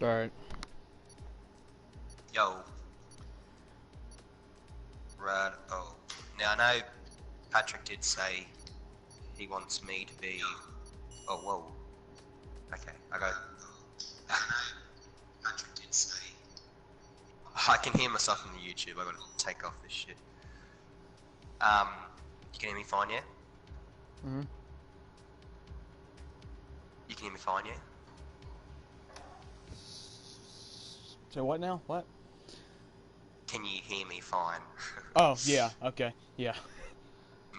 Alright. Yo, right. Oh, now I know Patrick did say he wants me to be. Oh, whoa. Okay, I got. Patrick did say. I can hear myself in the YouTube. I gotta take off this shit. You can hear me fine, yeah? Mm-hmm. You can hear me fine, yeah? So what now? What? Can you hear me fine? Oh, yeah. Okay. Yeah.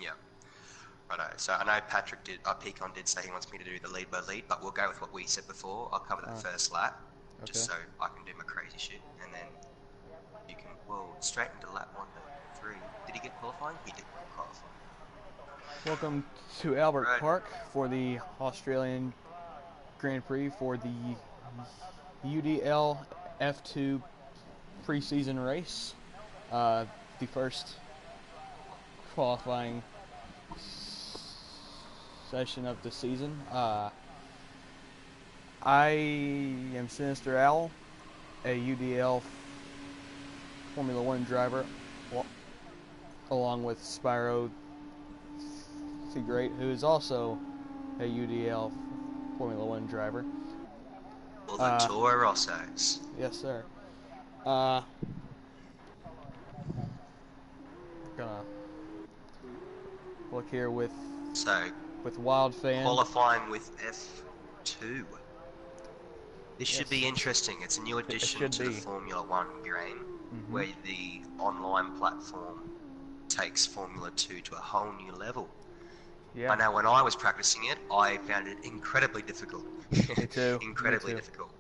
Yeah. Righto. So I know Patrick did, Peacon did say he wants me to do the lead by lead, but we'll go with what we said before. I'll cover that first lap, Okay. just so I can do my crazy shit, and then you can, whoa, straight into lap 1-3. Did he get qualifying? He did qualify. Welcome to Albert Right. Park for the Australian Grand Prix for the UDL F2 preseason race. The first qualifying session of the season. I am Sinister Owl, a UDL Formula One driver, along with Spyro the Great, who is also a UDL Formula One driver. Well, the Toro Rossos. Yes, sir. Gonna look here with Wild Fan. Qualifying with F2. This should be interesting. It's a new addition to the Formula One game, where the online platform takes Formula 2 to a whole new level. Yeah. I know when I was practicing it, I found it incredibly difficult. Me too. Incredibly difficult.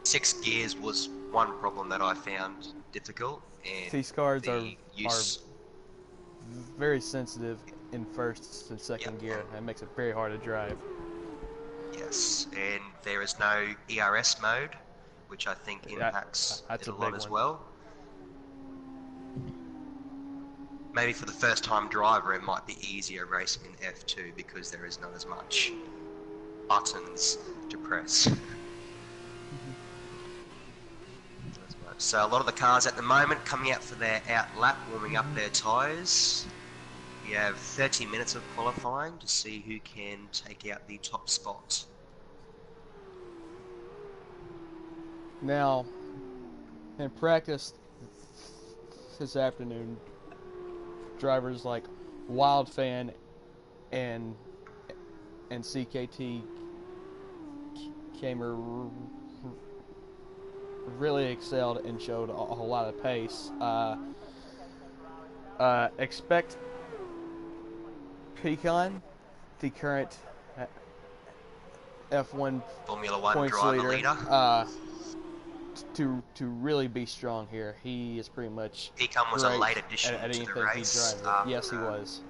6 gears was one problem that I found difficult, and these cars are very sensitive in first and second gear. That makes it very hard to drive. Yes, and there is no ERS mode, which I think impacts it a lot as well. Maybe for the first time driver it might be easier racing in F2 because there is not as much buttons to press. So a lot of the cars at the moment coming out for their out lap, warming up their tyres. We have 30 minutes of qualifying to see who can take out the top spot. Now, in practice this afternoon, drivers like Wild Fan and CKT really excelled and showed a whole lot of pace. Expect Pecan, the current F1 Formula 1 points driver leader, to really be strong here. He is pretty much Pecan was a late addition to the race. Yes, he was.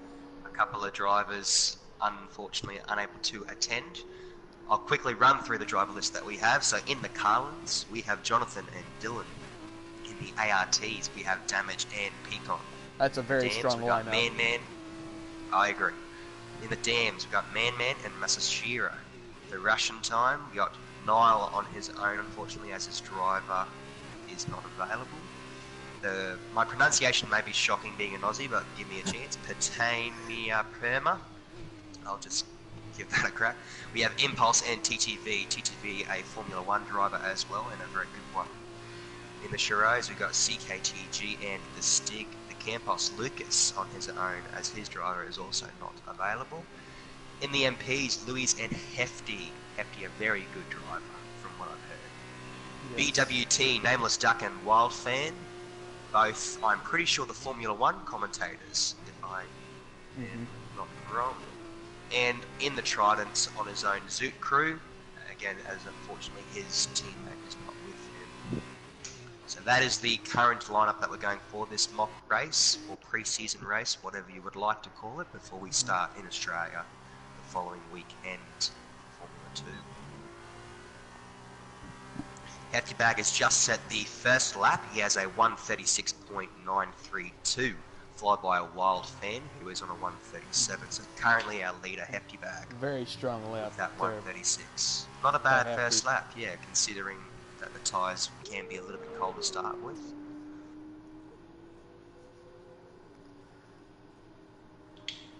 A couple of drivers unfortunately unable to attend. I'll quickly run through the driver list that we have. So in the Carlins, we have Jonathan and Dylan. In the ARTs, we have Damage and Pecan. That's a very strong lineup. Man, I agree. In the Dams, we've got Man and Masashiro. The Russian time, we got Niall on his own, unfortunately, as his driver is not available. My pronunciation may be shocking being an Aussie, but give me a chance. Patania Perma. I'll just give that a crack. We have Impulse and TTV. TTV, a Formula 1 driver as well, and a very good one. In the Shiraz, we've got CKTG and the Stig. The Campos, Lucas on his own, as his driver is also not available. In the MPs, Louis and Hefty. Hefty, a very good driver, from what I've heard. Yes. BWT, Nameless Duck and Wild Fan. Both, I'm pretty sure, the Formula 1 commentators, if I am not wrong. And in the Tridents, on his own, Zoot Crew. Again, as unfortunately his teammate is not with him. So that is the current lineup that we're going for this mock race, or pre-season race, whatever you would like to call it, before we start in Australia the following weekend, Formula 2. Hefty Bag has just set the first lap. He has a 1:36.932 followed by a Wild Fan, who is on a 137. So currently our leader, Hefty Bag, Very strong lap. with that There 136. Not a by bad Hefty. first lap, yeah, considering that the tyres can be a little bit cold to start with.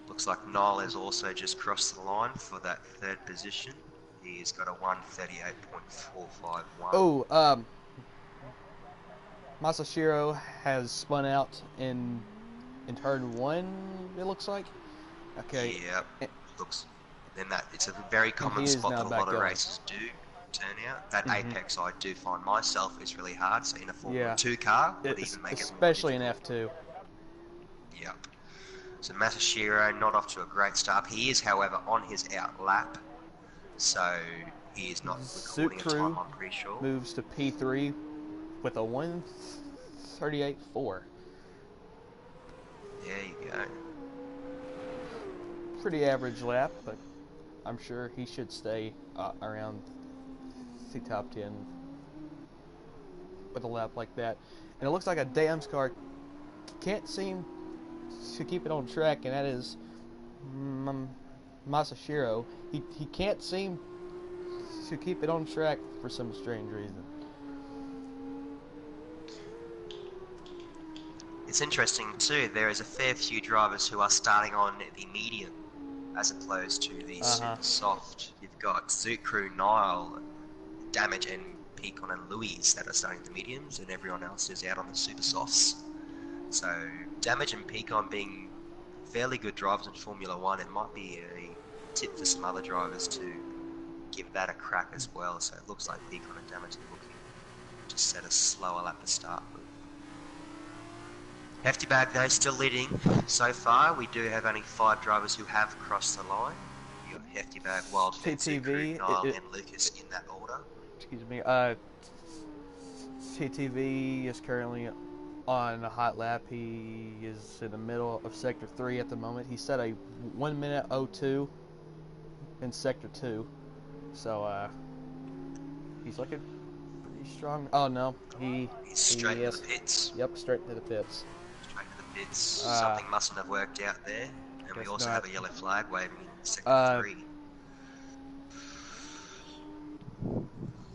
Looks like Niall has also just crossed the line for that third position. He's got a 138.451. Oh, Masashiro has spun out in turn 1, it looks like. Okay. Yeah, looks. Then that it's a very common he is spot now that a back lot of going. races do turn out. That apex I do find myself is really hard. So in a Formula Yeah. 2 car would even make Especially it more in difficult. F2. Yep. So Masashiro not off to a great start. He is, however, on his out lap, so he is not recording a time. I'm pretty sure. Moves to P3 with a 138.4. There you go. Pretty average lap, but I'm sure he should stay around the top 10 with a lap like that. And it looks like a Dams car can't seem to keep it on track, and that is Masashiro. He can't seem to keep it on track for some strange reason. It's interesting too, there is a fair few drivers who are starting on the medium as opposed to the super soft. You've got Zukru, Niall, Damage and Peacon and Louise that are starting the mediums, and everyone else is out on the super softs. So Damage and Peacon being fairly good drivers in Formula 1, it might be a tip for some other drivers to give that a crack as well. So it looks like Peacon and Damage are looking to set a slower lap to start with. Hefty Bag though still leading so far. We do have only 5 drivers who have crossed the line. You got Hefty Bag, Wild Fan, TTV, Niall and Lucas in that order. Excuse me. TTV is currently on a hot lap. He is in the middle of Sector 3 at the moment. He set a 1 minute 02 in Sector 2. So, he's looking pretty strong. Oh, no. He's straight to the pits. Yep, straight to the pits. Straight to the pits. Something mustn't have worked out there. And we also have a yellow flag waving in Sector 3.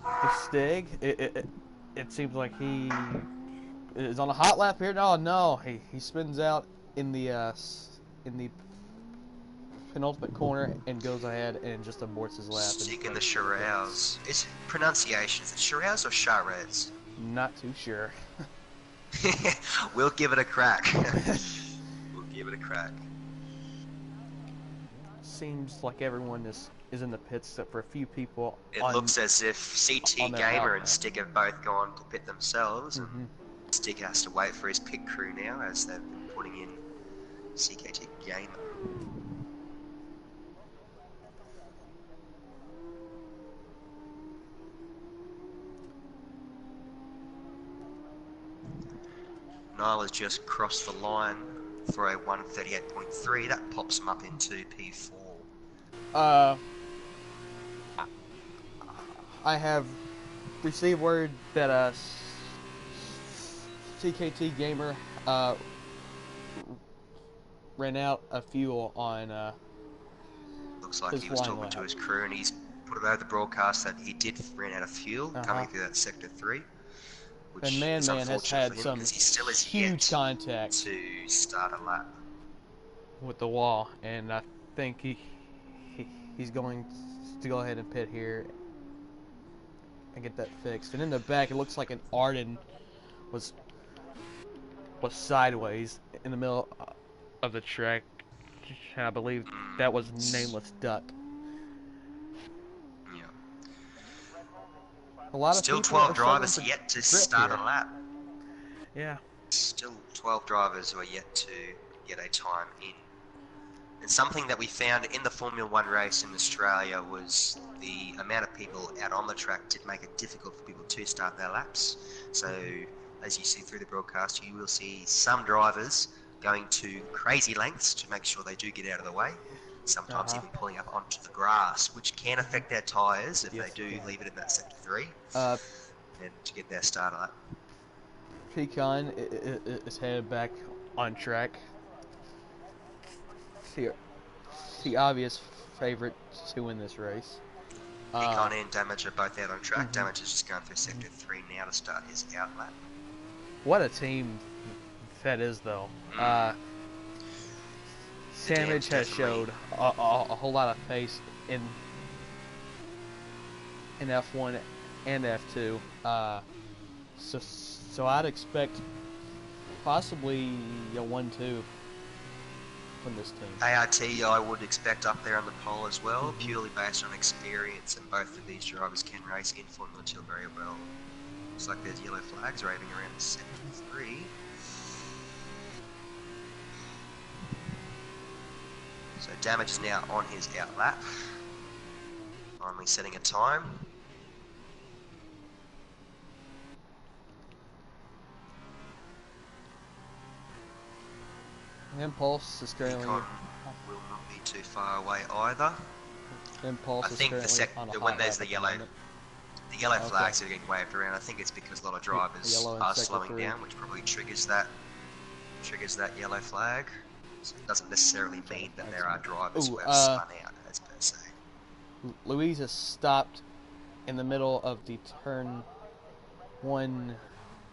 The Stig, it seems like he is on a hot lap here. No, he spins out in the penultimate corner and goes ahead and just aborts his lap. Sticking the Shiraz. It's pronunciation. Is it Shiraz or Shiraz? Not too sure. We'll give it a crack. We'll give it a crack. Seems like everyone is in the pits except for a few people. It looks as if CT Gamer and Stick have both gone to pit themselves, and Stick has to wait for his pit crew now as they've been putting in CKT Gamer. Niall has just crossed the line for a 138.3. That pops him up into P4. I have received word that CKT Gamer ran out of fuel on looks like he was talking to his crew, and he's put it over the broadcast that he did run out of fuel coming through that Sector 3. Which and Man has had some huge contact to start a lap with the wall, and I think he's going to go ahead and pit here and get that fixed. And in the back, it looks like an Arden was sideways in the middle of the track. I believe that was Nameless Duck. Yeah. A lot of still people 12 drivers yet to start here. a lap. Yeah. Still 12 drivers who are yet to get a time in. And something that we found in the Formula 1 race in Australia was the amount of people out on the track did make it difficult for people to start their laps. So, as you see through the broadcast, you will see some drivers going to crazy lengths to make sure they do get out of the way. Sometimes even pulling up onto the grass, which can affect their tyres if they do leave it in that Sector 3 and to get their start lap. Pecan is headed back on track the obvious favorite to win this race. Pecan and Damage are both out on track. Mhm. Damage is just going through Sector 3 now to start his out lap. What a team that is, though. Damage has showed a whole lot of pace in F1 and F2. So I'd expect possibly a 1-2 from this team. ART I would expect up there on the pole as well, purely based on experience, and both of these drivers can race in Formula 2 very well. Looks like there's yellow flags raving around the Sector 3. So Damage is now on his out lap. Finally setting a time. Impulse is currently... Pecan will not be too far away either. Impulse I think is currently when there's the the yellow moment. flags are getting waved around, I think it's because a lot of drivers are slowing down, which probably triggers that yellow flag. So it doesn't necessarily mean that there are drivers who have spun out, as per se. Louise has stopped in the middle of the turn 1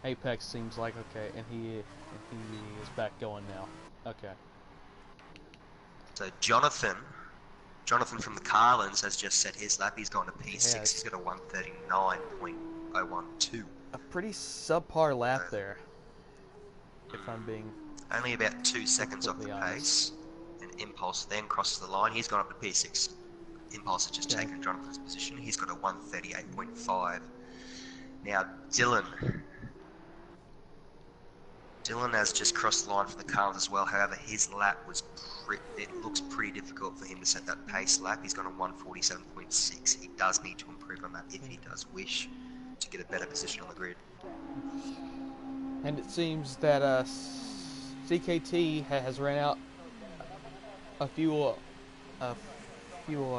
apex, seems like. Okay, and he is back going now. Okay. So Jonathan from the Carlins has just set his lap. He's gone to P6. Yes. He's got a 1:39.012. A pretty subpar lap there, if I'm being... Only about 2 seconds off the pace. And Impulse then crosses the line. He's gone up to P6. Impulse has just taken Jonathan's position. He's got a 1:38.5. Now Dylan has just crossed the line for the Carlins as well. However, his lap it looks pretty difficult for him to set that pace lap. He's got a 1:47.6. He does need to improve on that if he does wish to get a better position on the grid. And it seems that CKT has ran out of fuel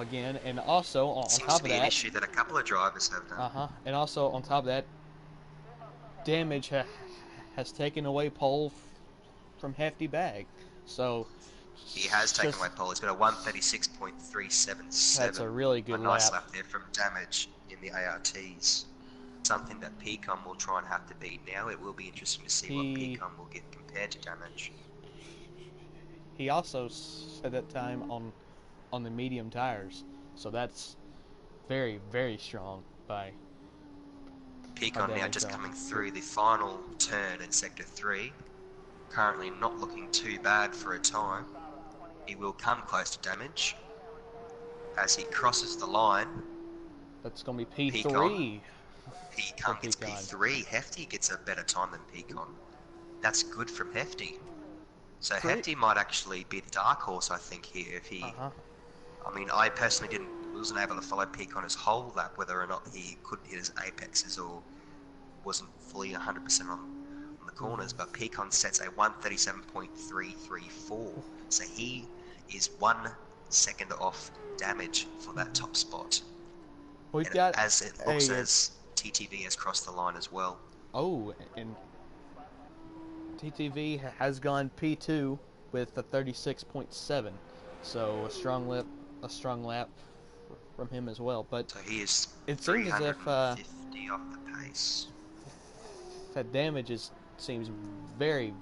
again, and also on Seems top to be of an that, issue that a couple of drivers have done. and also on top of that, Damage has taken away pole from Hefty Bag. So He has taken away pole. He's got a 1:36.377. that's a really good nice lap. lap there from Damage in the ARTs. Something that Pecan will try and have to beat now. It will be interesting to see what Pecan will get compared to Damage. He also set that time on the medium tires, so that's very, very strong by Pecan now just coming through the final turn in Sector 3. Currently not looking too bad for a time. He will come close to Damage as he crosses the line. That's going to be P3. Pecan gets P3. Hefty gets a better time than Pecan. That's good from Hefty. So Hefty might actually be the dark horse, I think, here. If he, I mean, I personally wasn't able to follow Pecan his whole lap, whether or not he couldn't hit his apexes or wasn't fully 100% on the corners. But Pecan sets a 1:37.334. So he is 1 second off Damage for that top spot. We've got as it looks as TTV has crossed the line as well. Oh, and TTV has gone P2 with a 36.7. So a strong lap from him as well. But so he is it seems as if 350 off the pace. That Damage seems very,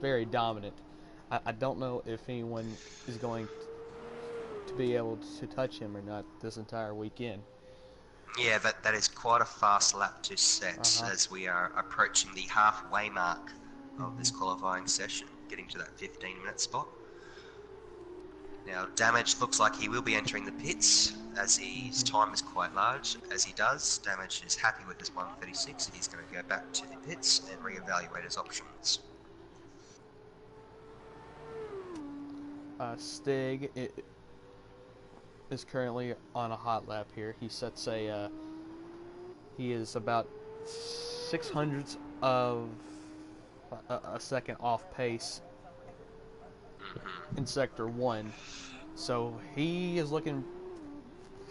very dominant. I don't know if anyone is going to be able to touch him or not this entire weekend. Yeah, that is quite a fast lap to set as we are approaching the halfway mark of this qualifying session, getting to that 15-minute spot. Now, Damage looks like he will be entering the pits as his time is quite large. As he does, Damage is happy with his 1:36. He's going to go back to the pits and reevaluate his options. Stig is currently on a hot lap here. He sets he is about 0.06 of a second off pace in Sector 1. So he is looking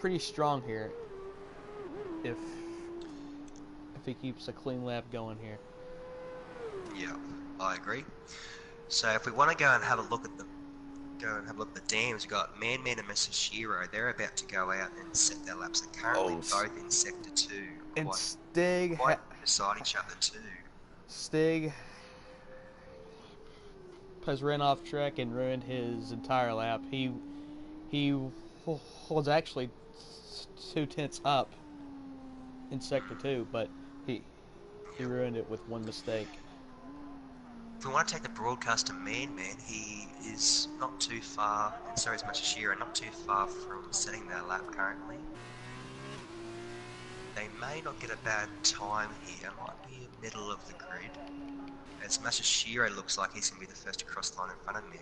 pretty strong here if he keeps a clean lap going here. Yeah, I agree. So if we want to go and have a look at the go and have a look at the dams. We've got Man and Masashiro. They're about to go out and set their laps. They're currently both in Sector 2. And Stig Quite beside each other too. Stig has ran off track and ruined his entire lap. He was actually 2 tenths up in Sector 2, but he ruined it with one mistake. If we want to take the broadcast to Man, he is not too far, and so is Masashiro, not too far from setting their lap currently. They may not get a bad time here, might be middle of the grid. As Masashiro looks like he's going to be the first to cross the line in front of Man.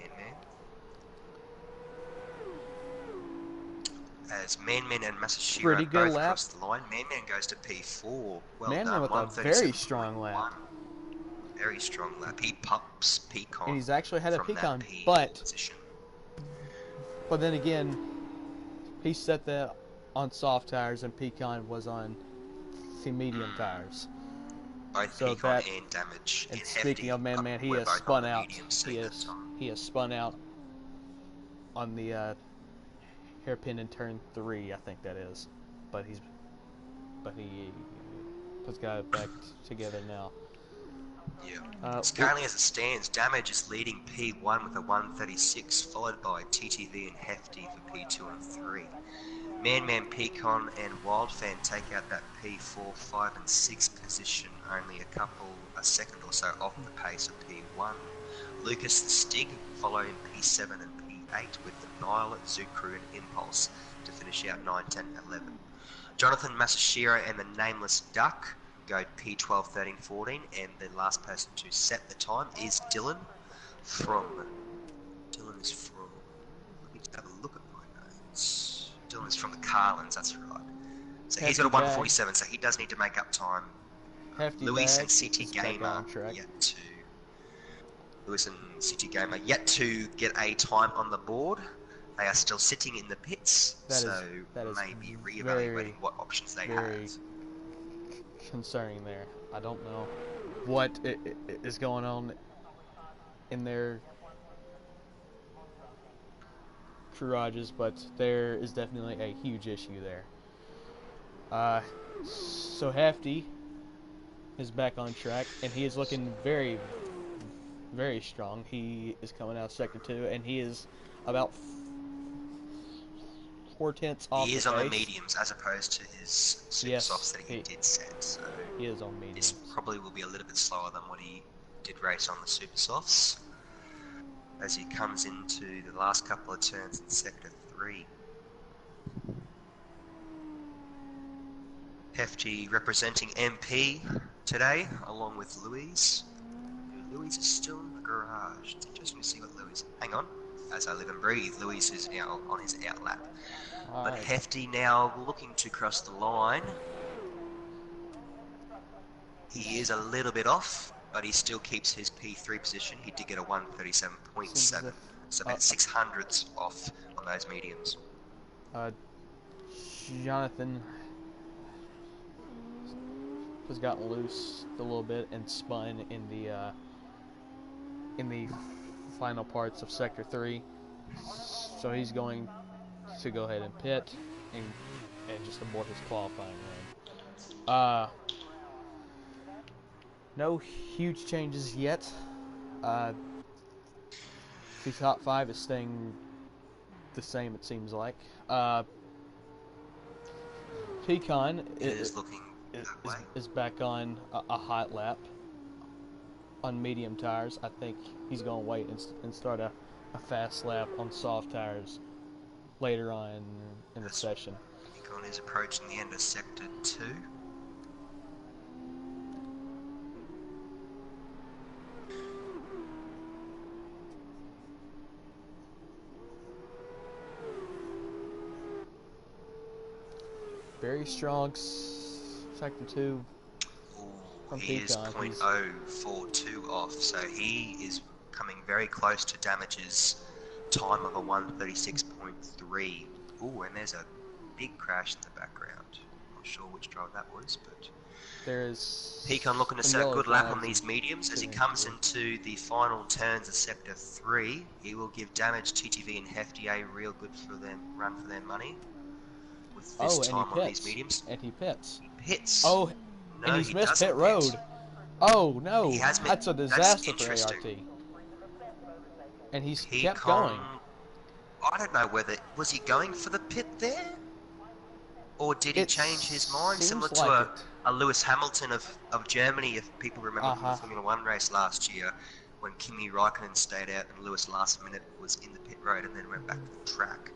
As Man and Masashiro both cross the line, Man goes to P4. Well done, with a very strong lap. Very strong lap. He pops Pecan. And he's actually had a Pecan, position. But then again, he set that on soft tires and Pecan was on the medium tires. Both so Pecan that, and Damage. And speaking of Man, he has spun out. He has spun out on the hairpin in turn 3, I think that is. But he has got it back together now. Yeah. Currently as it stands, Damage is leading P1 with a 136, followed by TTV and Hefty for P2 and 3. Man, Pecan and Wildfan take out that P4, 5 and 6 position, only a second or so off the pace of P1. Lucas the Stig following P7 and P8 with Nile, Zukru and Impulse to finish out 9, 10, 11. Jonathan Masashiro and the Nameless Duck go P12, 13, 14, and the last person to set the time is Dylan is from, let me just have a look at my notes. Dylan is from the Carlins, that's right. So he's got a 147, so he does need to make up time. Lewis and City Gamer yet to get a time on the board. They are still sitting in the pits, so maybe re-evaluating what options they have. Concerning there. I don't know what is going on in their garages, but there is definitely a huge issue there. So Hefty is back on track, and he is looking very, very strong. He is coming out of Sector 2, and he is about 4 tenths off. He is on the mediums as opposed to his super softs that he did set. So he is on mediums. This probably will be a little bit slower than what he did race on the super softs as he comes into the last couple of turns in Sector 3. Hefty representing MP today, along with Louise. Louise is still in the garage. It's interesting to see what Louise... Hang on. As I live and breathe, Louise is now on his outlap. But Hefty now looking to cross the line. He is a little bit off, but he still keeps his P3 position. He did get a 137.7, so about 600ths off on those mediums. Jonathan has gotten loose a little bit and spun in the final parts of Sector 3, so he's going to go ahead and pit and just abort his qualifying run. No huge changes yet. The top 5 is staying the same, it seems like. Pecan is back on a hot lap on medium tires. I think he's going to wait and start a fast lap on soft tires later on in the session. Pecan is approaching the end of Sector 2. Very strong Sector 2 from He is Pecan. 0.042 off, so he is coming very close to Damage's time of a 136.3. Ooh, and there's a big crash in the background. Not sure which driver that was, but There's Pecan looking to some set a yellow good lap on flags these mediums as he coming comes through. into the final turns of Sector 3. He will give Damage, TTV and Hefty a real good for them run for their money with this Oh, and he time on these pits. mediums. And he pits. He pits. Oh, and No, he's he missed pit doesn't pit. road. Oh, He no. has That's a That's disaster for interesting. ART. And he's kept Pecan, going. I don't know whether, was he going for the pit there? Or did he It change his mind, similar seems to like a Lewis Hamilton of Germany, if people remember from the Uh-huh. Formula One race last year, when Kimi Raikkonen stayed out and Lewis last minute was in the pit road and then went back to the track.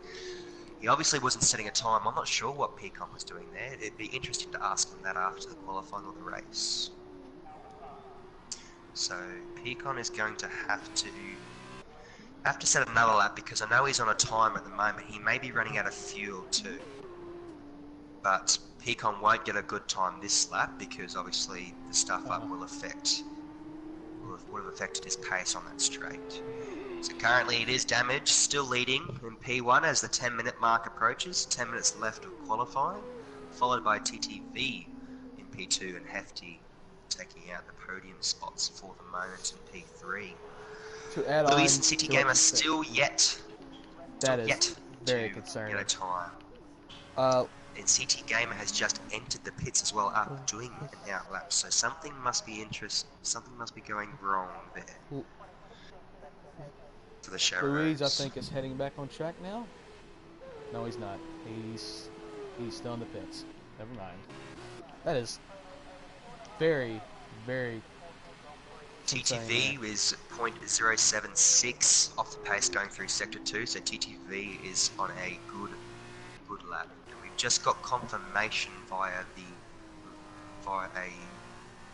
He obviously wasn't setting a time. I'm not sure what Pecan was doing there. It'd be interesting to ask him that after the qualifying or the race. So Pecan is going to have to set another lap because I know he's on a time at the moment. He may be running out of fuel too. But Pecan won't get a good time this lap because obviously the stuff up would have affected his pace on that straight. So currently it is Damage, still leading in P1 as the 10-minute mark approaches, 10 minutes left of qualifying, followed by TTV in P2 and Hefty taking out the podium spots for the moment in P3. To add Luis on and City to what Gamer you said, still yet that is to very get concerning. a time. Uh, And CT Gamer has just entered the pits as well after doing an outlap, so something must be going wrong there for the Louise, I Sharrows. think, is heading back on track now. No, he's not. He's still in the pits. Never mind. That is very, very concerning TTV there. is 0.076 off the pace going through Sector 2, so TTV is on a good lap. And we've just got confirmation via a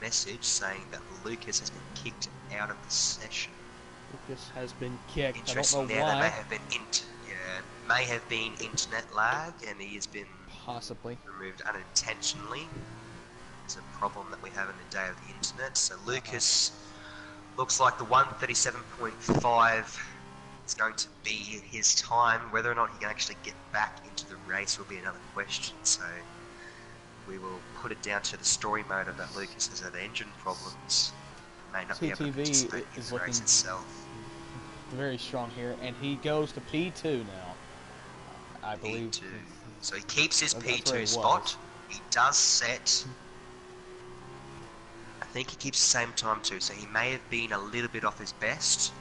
message saying that Lucas has been kicked out of the session. Lucas has been kicked. Interesting. I don't know There why. may have been internet lag, and he has been Possibly. removed unintentionally. It's a problem that we have in the day of the internet. So Lucas looks like the 1:37.5 is going to be his time. Whether or not he can actually get back into the race will be another question. So we will put it down to the story motor that Lucas has had engine problems. May not be able to TTV participate in is the race looking itself. very strong here, and he goes to P2 now. I believe. P2. So he keeps his That's where he P2 was. spot. He does set. I think he keeps the same time too, so he may have been a little bit off his best,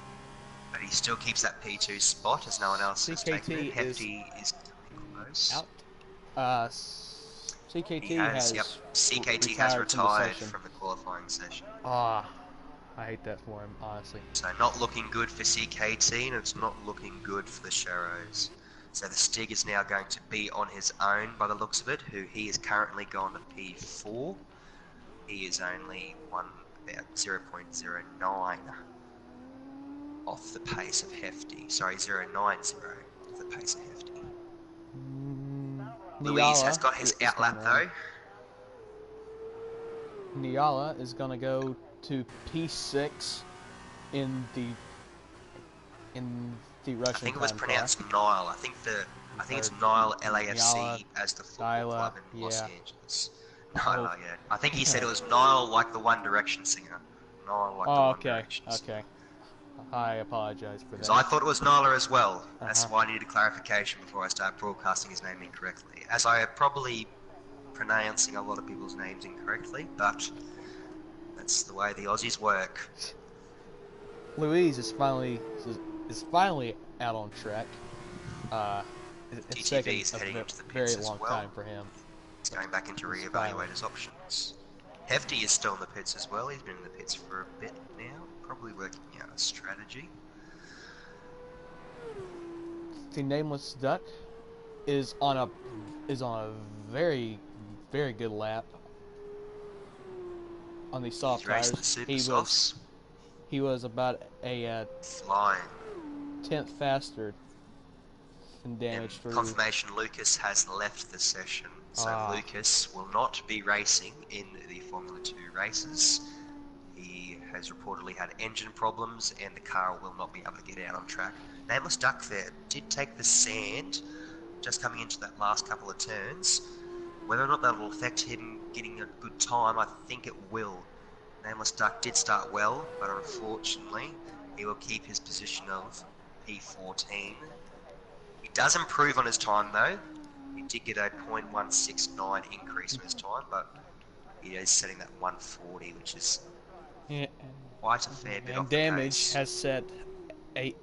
but he still keeps that P2 spot as no one else has taken it. Hefty is coming close. Out. CKT has CKT retired has retired from from the qualifying session. I hate that for him, honestly. So not looking good for CKT, and it's not looking good for the Sharrows. So the Stig is now going to be on his own by the looks of it, who he is currently gone to P4. He is only about 0.09 off the pace of Hefty. Sorry, 0.90 off the pace of Hefty. Louise has got his outlap though. Niala is going to go to P6 in the Russian. I think it was time pronounced car. Nile. I think it's Nile LAFC as the football Nyla, club in Los yeah. Angeles. Nyla, yeah. I think he said it was Nile like the One Direction singer. Nile like the One Direction singer. Okay. I apologize for that. So I thought it was Nyla as well. That's why I needed clarification before I start broadcasting his name incorrectly. As I am probably pronouncing a lot of people's names incorrectly, but that's the way the Aussies work. Louise is finally out on track. It's taken TTV is heading a into the very pits as long well. time for him. He's going back in to reevaluate his options. Hefty is still in the pits as well. He's been in the pits for a bit now, probably working out a strategy. The Nameless Duck is on a very, very good lap on the soft He's racing tires. the super softs. He was about a Flying. 10th faster than Damage through. Confirmation Lucas has left the session, so Lucas will not be racing in the Formula 2 races. He has reportedly had engine problems and the car will not be able to get out on track. Nameless Duck there did take the sand just coming into that last couple of turns, Whether or not that will affect him getting a good time, I think it will. Nameless Duck did start well, but unfortunately, he will keep his position of P14. He does improve on his time though. He did get a .169 increase in his time, but he is setting that 140, which is quite a fair bit and off the Damage pace. has set a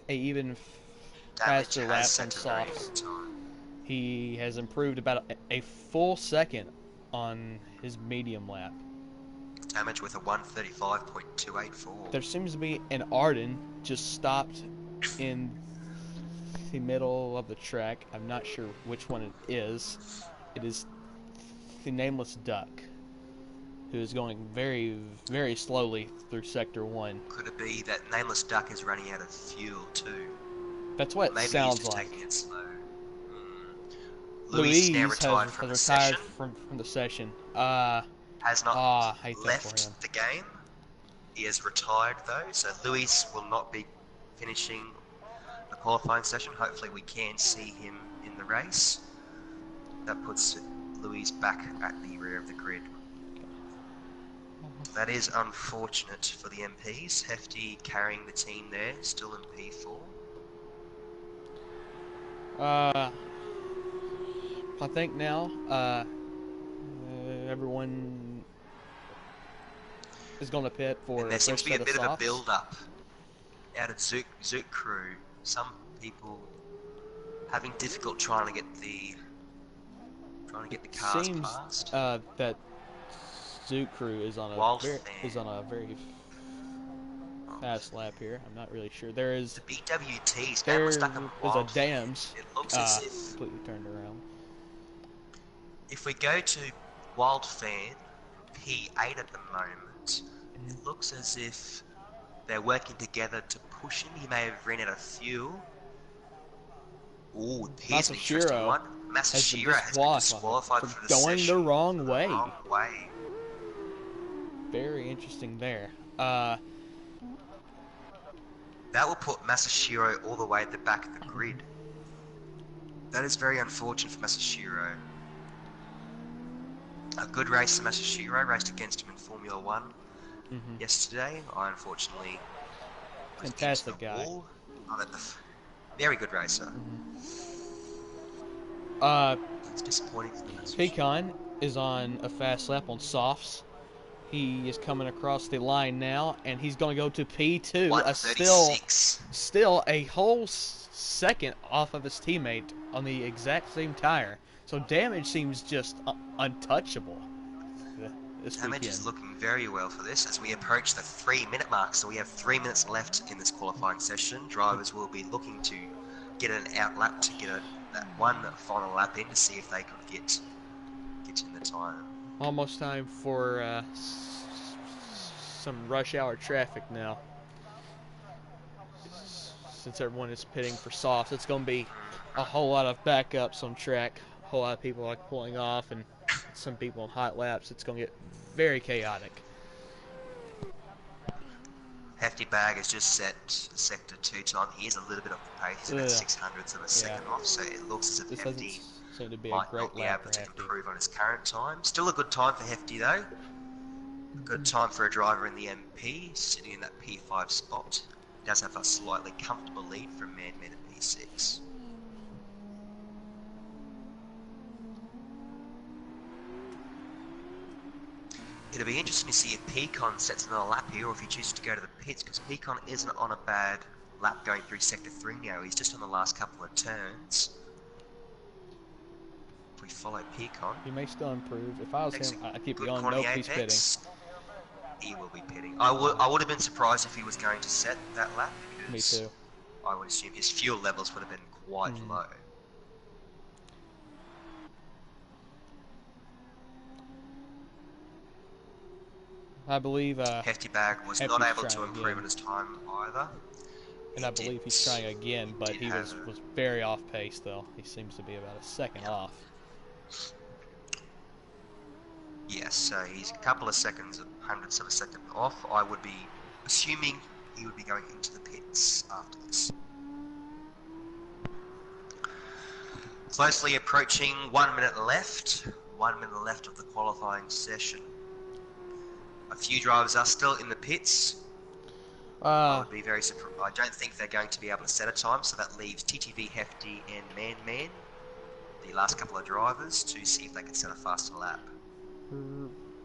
even Damage faster has lap on set a very softs. good time. He has improved about a full second on his medium lap. Damage with a 135.284. There seems to be an Arden just stopped in the middle of the track. I'm not sure which one it is. It is the Nameless Duck, who is going very, very slowly through Sector 1. Could it be that Nameless Duck is running out of fuel too? That's what Maybe it sounds he's just like. taking it slow. Louise now has retired from the retired session. from the session. Has not I hate that for him. left the game. He has retired though, so Louis will not be finishing the qualifying session. Hopefully we can see him in the race. That puts Louis back at the rear of the grid. That is unfortunate for the MPs. Hefty carrying the team there, still in P4. I think now everyone is going to pit for And there seems to be a bit of a softs. build-up out of Zook crew. Some people having difficult trying to get the cars Seems past. that Zoot Crew is on a very fast lap here. I'm not really sure. There is The BWT's there man is stuck in a wild. dams It looks as if completely turned around. if we go to Wild Fan P8 at the moment, it looks as if they're working together to push him. He may have ran out of fuel. Ooh, here's an interesting one. Masashiro has been disqualified for the going session. the wrong way. Wrong way. Very interesting there. That will put Masashiro all the way at the back of the grid. That is very unfortunate for Masashiro. A good race for Masashiro, raced against him in Formula 1 yesterday. I unfortunately was Fantastic into the guy. wall. Very good racer. It's disappointing for Masashiro. Pecan is on a fast lap on softs. He is coming across the line now, and he's going to go to P2. 136. Still a whole second off of his teammate on the exact same tire. So Damage seems just untouchable. Damage is looking very well for this as we approach the 3-minute mark. So we have 3 minutes left in this qualifying session. Drivers will be looking to get an out lap to get that one final lap in to see if they could get in the time. Almost time for some rush hour traffic now. Since everyone is pitting for softs, it's going to be a whole lot of backups on track. A whole lot of people like pulling off, and some people on hot laps. It's going to get very chaotic. Hefty Bag has just set Sector 2 time. He is a little bit off the pace. He's about 600ths of a second off, so it looks as if This Hefty seem to be might a great not be lap able for to Hefty. improve on his current time. Still a good time for Hefty though. A good time for a driver in the MP, sitting in that P5 spot. He does have a slightly comfortable lead from Man-Man at P6. It'll be interesting to see if Pecan sets another lap here or if he chooses to go to the pits, because Pecan isn't on a bad lap going through Sector 3 now. He's just on the last couple of turns. If we follow Pecan, He may still improve. If I was him, I'd keep good going. corner Nope, the he's pitting. apex. He will be pitting. I would have been surprised if he was going to set that lap, Me because too. I would assume his fuel levels would have been quite low. I believe Hefty Bag was Hefty's not able to trying improve again. on his time either. and I believe he's trying again, but he was very off pace though. He seems to be about a second off. Yes, so he's a couple of seconds, hundredths of a second off. I would be assuming he would be going into the pits after this. Closely approaching 1 minute left. 1 minute left of the qualifying session. A few drivers are still in the pits. I would be very surprised. I don't think they're going to be able to set a time, so that leaves TTV, Hefty, and Man, the last couple of drivers, to see if they can set a faster lap.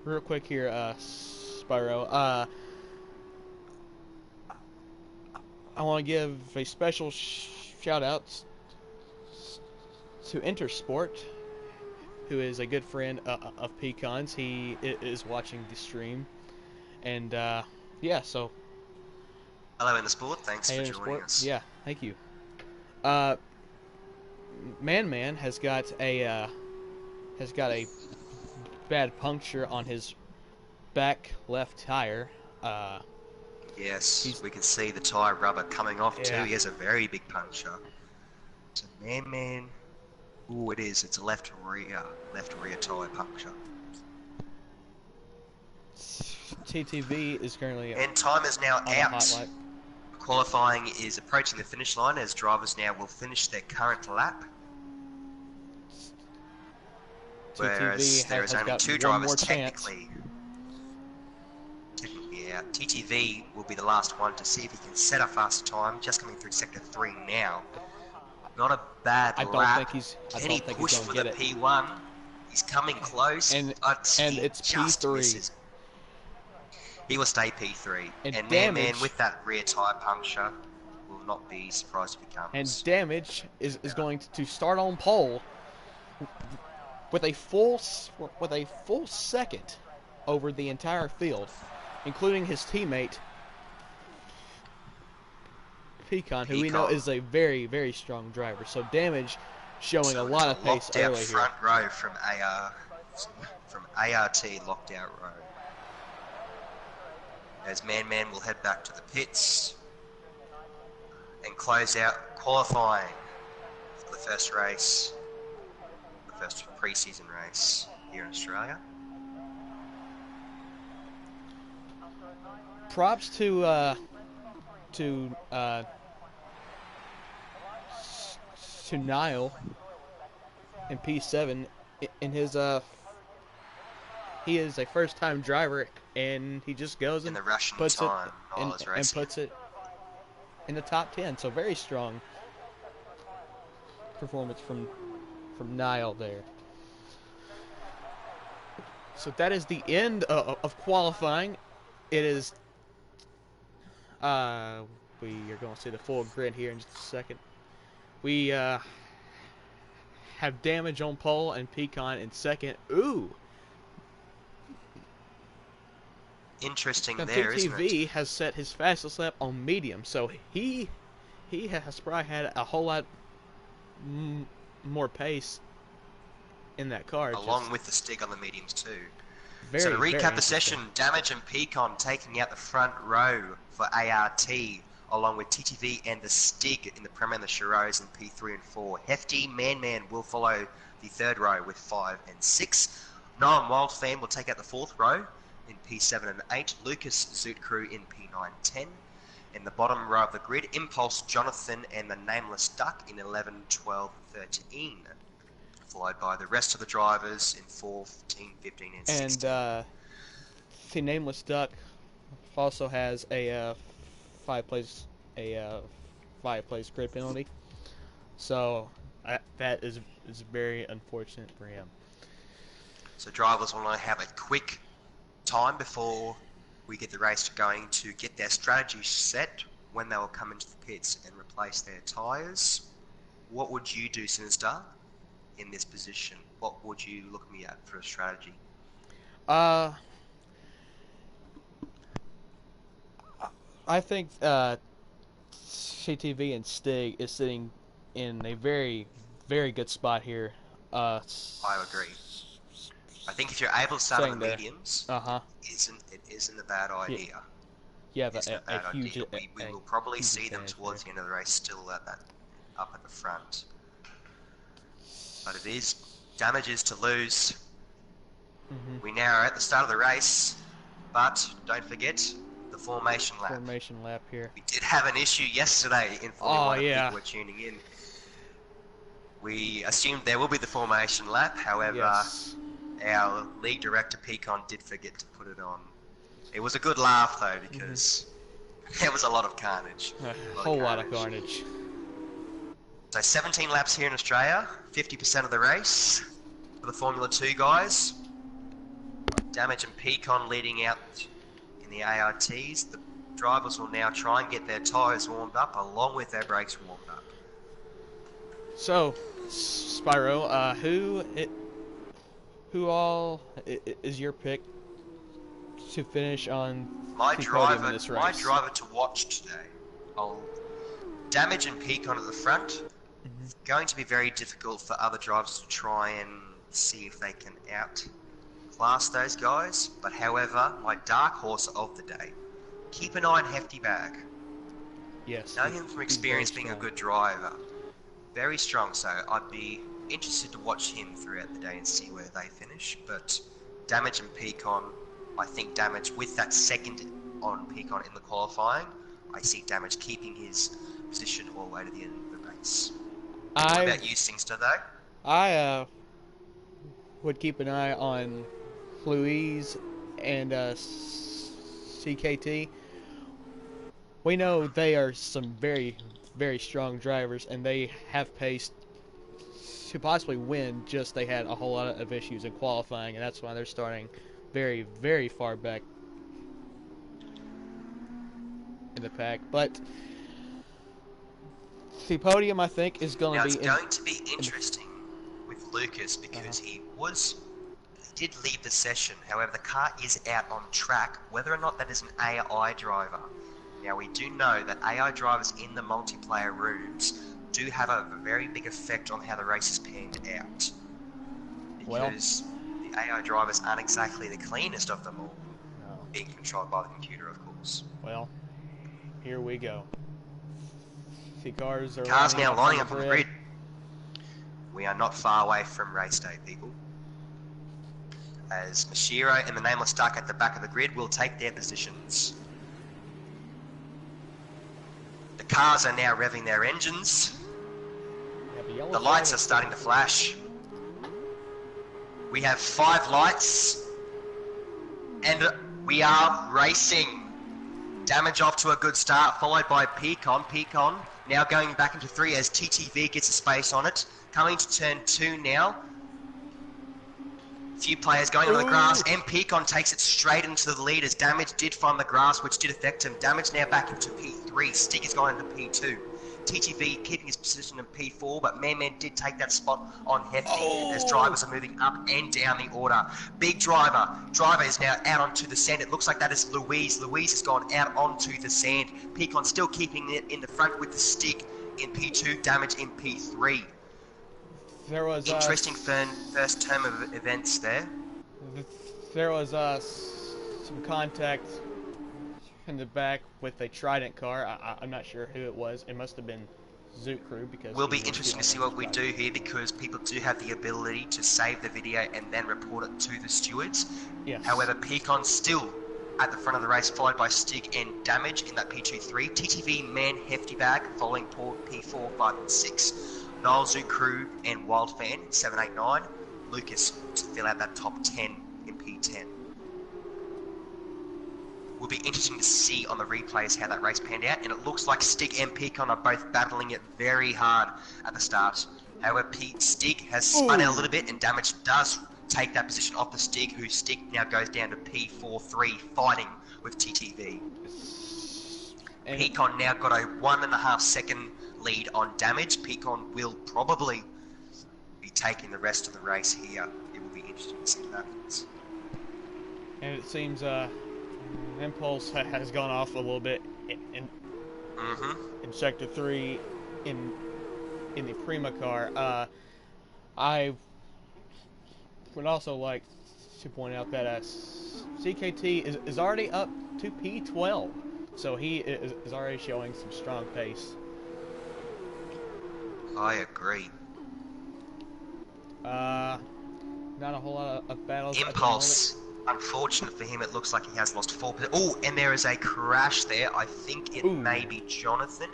Real quick here, Spyro. I want to give a special shout out to Intersport, who is a good friend of Pecans. He is watching the stream, and yeah, so. Hello, Intersport. Thanks for joining us. Yeah, thank you. Man has got a bad puncture on his back left tire. Yes, we can see the tyre rubber coming off too. Yeah. He has a very big puncture. So Man. Ooh, it is. It's a left rear tyre puncture. TTV is currently and time is now out. Hot lap. Qualifying is approaching the finish line as drivers now will finish their current lap. Whereas there is only 2 drivers technically. Yeah, TTV will be the last one to see if he can set a faster time. Just coming through sector 3 now. Not a bad lap. Can he push for the P1? He's coming close. And it's P3. Misses. He will stay P3. And Man with that rear tyre puncture will not be surprised if he comes. And Damage is going to start on pole with a full second over the entire field, including his teammate Pecan, who we know is a very, very strong driver. So Damage showing a lot of pace early here. Front row from ART locked out row. As Man will head back to the pits and close out qualifying for the first race, the first pre-season race here in Australia. Props to Niall in P7 in his he is a first-time driver, and he just goes and puts it in the top 10. So very strong performance from Niall there. So that is the end of qualifying. It is. We are going to see the full grid here in just a second. We have Damage on pole and Pecan in second. Ooh. Interesting now, there, isn't it? TTV has set his fastest lap on medium, so he has probably had a whole lot more pace in that car. Along with the stick on the mediums too. Very, so to recap the session, Damage and Pecan taking out the front row for ART, along with TTV and the Stig in the Prem and the Shiros in P3 and 4. Hefty, Man will follow the third row with 5 and 6. Noam Wildfan will take out the fourth row in P7 and 8. Lucas Zoot Crew in P9 10. In the bottom row of the grid, Impulse Jonathan and the Nameless Duck in 11, 12, 13. Followed by the rest of the drivers in 14, 15, and 16. And the Nameless Duck also has a 5 place grid penalty. So that is very unfortunate for him. So drivers will now have a quick time before we get the race going to get their strategy set when they will come into the pits and replace their tyres. What would you do, Sinister, in this position? What would you look me at for a strategy? I think CTV and Stig is sitting in a very, very good spot here. I agree. I think if you're able to start on the mediums, it isn't a bad idea. Yeah, but a huge idea. We will probably see them towards the end of the race still up at the front. But it is damages to lose. We now are at the start of the race, but don't forget the formation lap. Formation lap here. We did have an issue yesterday in Formula 1 if people were tuning in. We assumed there will be the formation lap, however, Yes. our league director Pecan did forget to put it on. It was a good laugh though, because there was a lot of carnage. A whole lot of carnage. So 17 laps here in Australia, 50% of the race for the Formula 2 guys. Damage and Pecan leading out in the ARTs. The drivers will now try and get their tyres warmed up along with their brakes warmed up. So, Spyro, who all is your pick to finish on the podium in this race? My driver to watch today. Damage and Pecan at the front. It's going to be very difficult for other drivers to try and see if they can outclass those guys. But however, my dark horse of the day, keep an eye on Hefty Bag. Yes. Know him from experience being a good driver. Very strong, so I'd be interested to watch him throughout the day and see where they finish. But Damage and Pecan, I think Damage with that second on Pecan in the qualifying, I see Damage keeping his position all the way to the end of the race. What about you, Singster, though? I would keep an eye on Louise and CKT. We know they are some very, very strong drivers, and they have pace to possibly win, just they had a whole lot of issues in qualifying, and that's why they're starting very, very far back in the pack. But the podium, I think, is going to be... It's going to be interesting with Lucas because he did leave the session. However, the car is out on track, whether or not that is an AI driver. Now, we do know that AI drivers in the multiplayer rooms do have a very big effect on how the race is panned out. Because the AI drivers aren't exactly the cleanest of them all, being controlled by the computer, of course. Well, here we go. The cars now lining up on the grid. We are not far away from race day, people. As Mashiro and the Nameless Duck at the back of the grid will take their positions. The cars are now revving their engines. The lights are starting to flash. We have 5 lights. And we are racing. Damage off to a good start, followed by Pecan. Pecan now going back into 3 as TTV gets a space on it. Coming to turn 2 now. Few players going on the grass, and Pecan takes it straight into the lead as Damage did find the grass, which did affect him. Damage now back into P3. Stig is going into P2. TTV keeping his position in P4, but Man did take that spot on Hefty as drivers are moving up and down the order. Big driver. Driver is now out onto the sand. It looks like that is Louise. Louise has gone out onto the sand. Pecan still keeping it in the front with the Stig in P2, Damage in P3. There was interesting first term of events there. There was some contact in the back with a Trident car. I'm not sure who it was. It must have been Zoot Crew, because will be interesting to see what we do here, because people do have the ability to save the video and then report it to the stewards. Yes. However, Pecan still at the front of the race, followed by Stig and Damage in that P2-3. TTV, Man, Hefty Bag following P4, 5 and 6. Noel, Zoot Crew and Wild Fan 7, 8, 9. Lucas to fill out that top 10 in P10. Will be interesting to see on the replays how that race panned out, and it looks like Stig and Pecan are both battling it very hard at the start. However, Stig has spun out a little bit, and Damage does take that position off the Stig, who Stig now goes down to P4-3, fighting with TTV. And Pecan now got a 1.5 second lead on Damage. Pecan will probably be taking the rest of the race here. It will be interesting to see what happens. And it seems Impulse has gone off a little bit in Sector 3 in the Prima car. I would also like to point out that CKT is already up to P12, so he is already showing some strong pace. I agree. Not a whole lot of battles. Impulse. Unfortunate for him, it looks like he has lost 4. Oh, and there is a crash there. I think it may be Jonathan.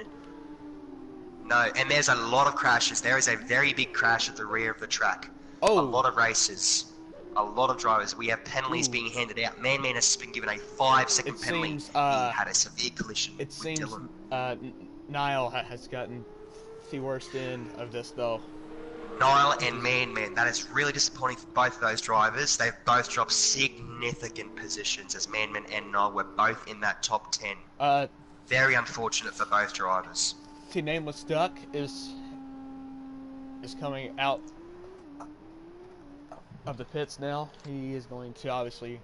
No, and there's a lot of crashes. There is a very big crash at the rear of the track. Oh. A lot of races. A lot of drivers. We have penalties Ooh. being handed out. Man has been given a 5-second It penalty. seems, He had a severe collision It with seems Dylan. Niall has gotten the worst end of this, though. Niall and Man, that is really disappointing for both of those drivers. They've both dropped significant positions as Man and Niall were both in that top 10. Very unfortunate for both drivers. The Nameless Duck is coming out of the pits now. He is going to obviously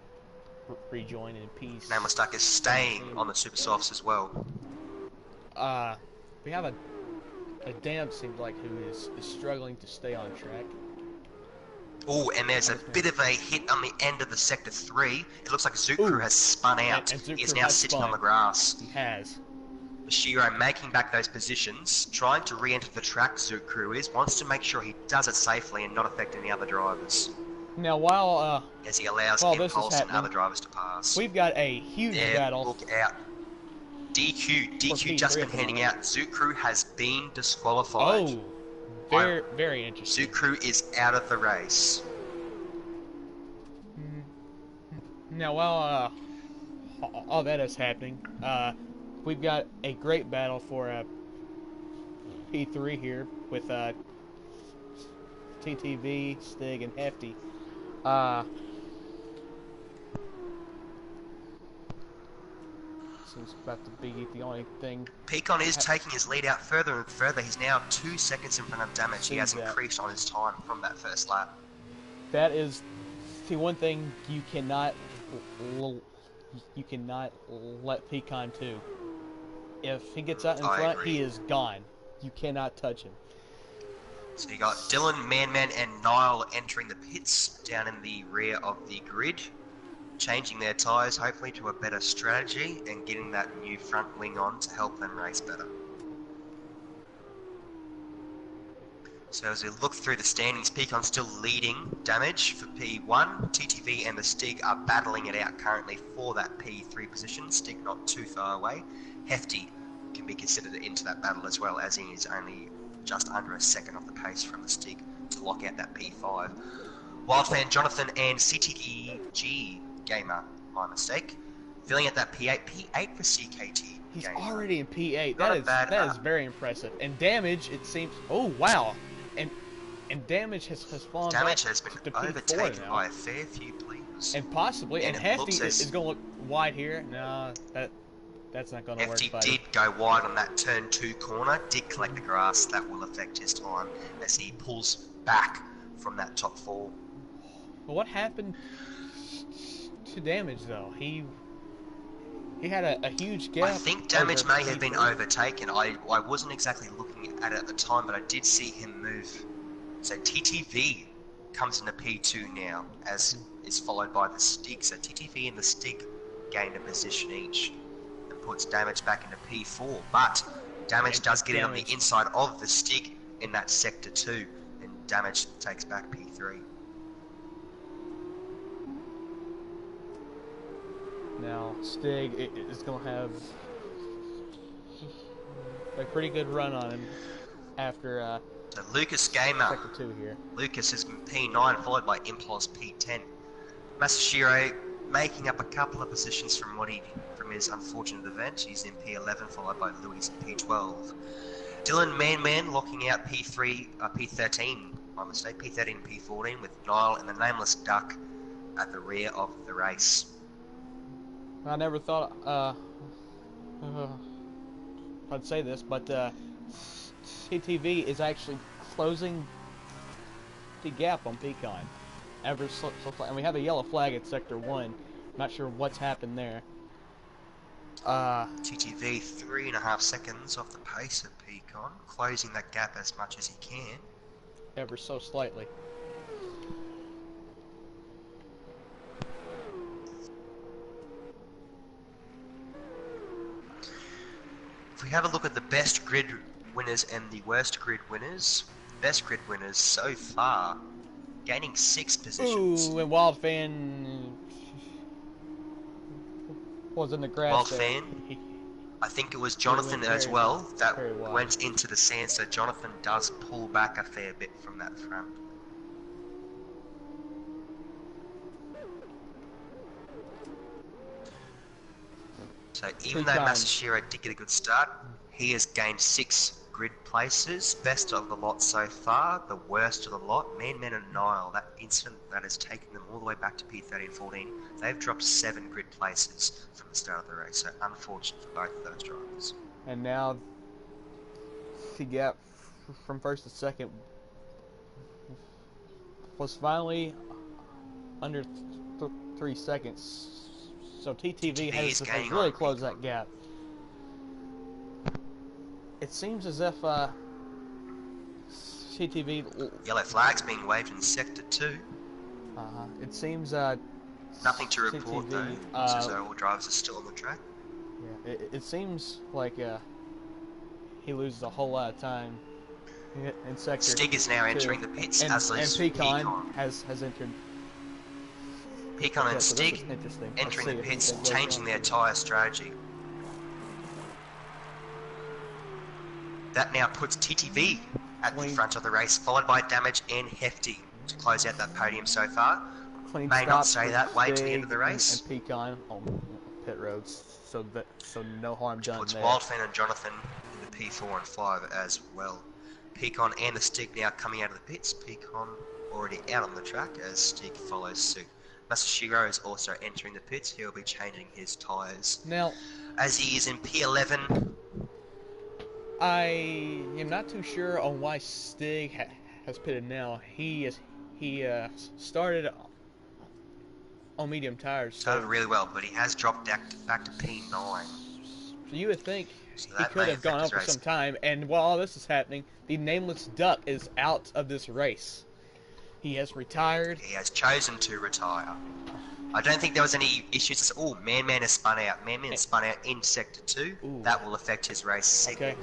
rejoin in peace. Nameless Duck is staying on the Super Softs as well. We have a Dam seems like who is struggling to stay on track. Oh, and there's a bit of a hit on the end of the Sector 3. It looks like Zukru has spun out. And He's now sitting on the grass. He has. Bashiro making back those positions, trying to re-enter the track, Zukru wants to make sure he does it safely and not affect any other drivers. Now, while as he allows Impulse and other drivers to pass. We've got a huge battle. Look out. DQ just been handing out. Zukru has been disqualified. Oh, very interesting. Zukru is out of the race. Now, while all that is happening, we've got a great battle for P3 here with TTV, Stig, and Hefty. Seems about to be the only thing. Pecan is taking his lead out further and further. He's now 2 seconds in front of Damage. He has increased on his time from that first lap. That is the one thing you cannot let Pecan do. If he gets out in front, he is gone. You cannot touch him. So you got Dylan, Man, and Niall entering the pits down in the rear of the grid, changing their tyres hopefully to a better strategy and getting that new front wing on to help them race better. So as we look through the standings, Pecan's still leading Damage for P1. TTV and the Stig are battling it out currently for that P3 position. Stig not too far away. Hefty can be considered into that battle as well, as he is only just under a second off the pace from the Stig to lock out that P5. Wildfan Jonathan and CTG Gamer, my mistake, filling at that P8 for CKT. He's Gamer. already in P8. That is very impressive. And Damage, it seems. Oh wow! And Damage has fallen. Damage has been overtaken now by a fair few players. And possibly, and Hefty is going to look wide here. No, that's not going to work. Hefty did go wide on that turn 2 corner, did collect the grass. That will affect his time as he pulls back from that top 4. But what happened to Damage though? He had a huge gap. I think Damage may have been overtaken. I wasn't exactly looking at it at the time, but I did see him move. So TTV comes into P2 now, as is followed by the Stig. So TTV and the Stig gain a position each, and puts Damage back into P4. But Damage does get it on the inside of the Stig in that Sector 2, and Damage takes back P3. Now, Stig is going to have a pretty good run on him after so Lucas Gamer. Sector 2 here. Lucas is P9, followed by Impulse P10. Masashiro making up a couple of positions from his unfortunate event. He's in P11, followed by Louis in P12. Dylan Man locking out P13, my mistake, P13 and P14, with Niall and the Nameless Duck at the rear of the race. I never thought I'd say this, but CTV is actually closing the gap on Pecan. And we have a yellow flag at Sector 1. Not sure what's happened there. TTV 3.5 seconds off the pace of Pecan, closing that gap as much as he can. Ever so slightly. If we have a look at the best grid winners and the worst grid winners, best grid winners so far gaining 6 positions. Ooh, and Wildfan was in the grass. Wildfan, I think it was Jonathan as very well that wide. went into the sand, so Jonathan does pull back a fair bit from that front. So even though Masashiro did get a good start, he has gained 6 grid places. Best of the lot so far, the worst of the lot. Man and Nile, that incident that has taken them all the way back to P13-14, they've dropped 7 grid places from the start of the race. So unfortunate for both of those drivers. And now the gap from first to second was finally under 3 seconds. So TTV has really closed that gap. It seems as if TTV... Yellow flag's being waved in Sector 2. It seems... Nothing to report TTV, though, since all drivers are still on the track. Yeah, it seems like he loses a whole lot of time in Sector Stig is now entering the pits, as is Pecan has entered. Pecan and Stig entering the pits, changing their tyre strategy. That now puts TTV at the front of the race, followed by Damage and Hefty to close out that podium so far. May not say that, wait to the end of the race. And Pecan on pit roads, so no harm done Puts there. Wildfan and Jonathan in the P4 and 5 as well. Pecan and the Stig now coming out of the pits. Pecan already out on the track as Stig follows suit. Masashiro is also entering the pits. He'll be changing his tyres. Now, as he is in P11. I am not too sure on why Stig has pitted now. He started on medium tires. Started really well, but he has dropped back to P9. So you would think he could have gone up for some time, and while all this is happening, the Nameless Duck is out of this race. He has retired. He has chosen to retire. I don't think there was any issues. Oh, Man has spun out. Man has spun out in Sector 2. Ooh. That will affect his race. Sector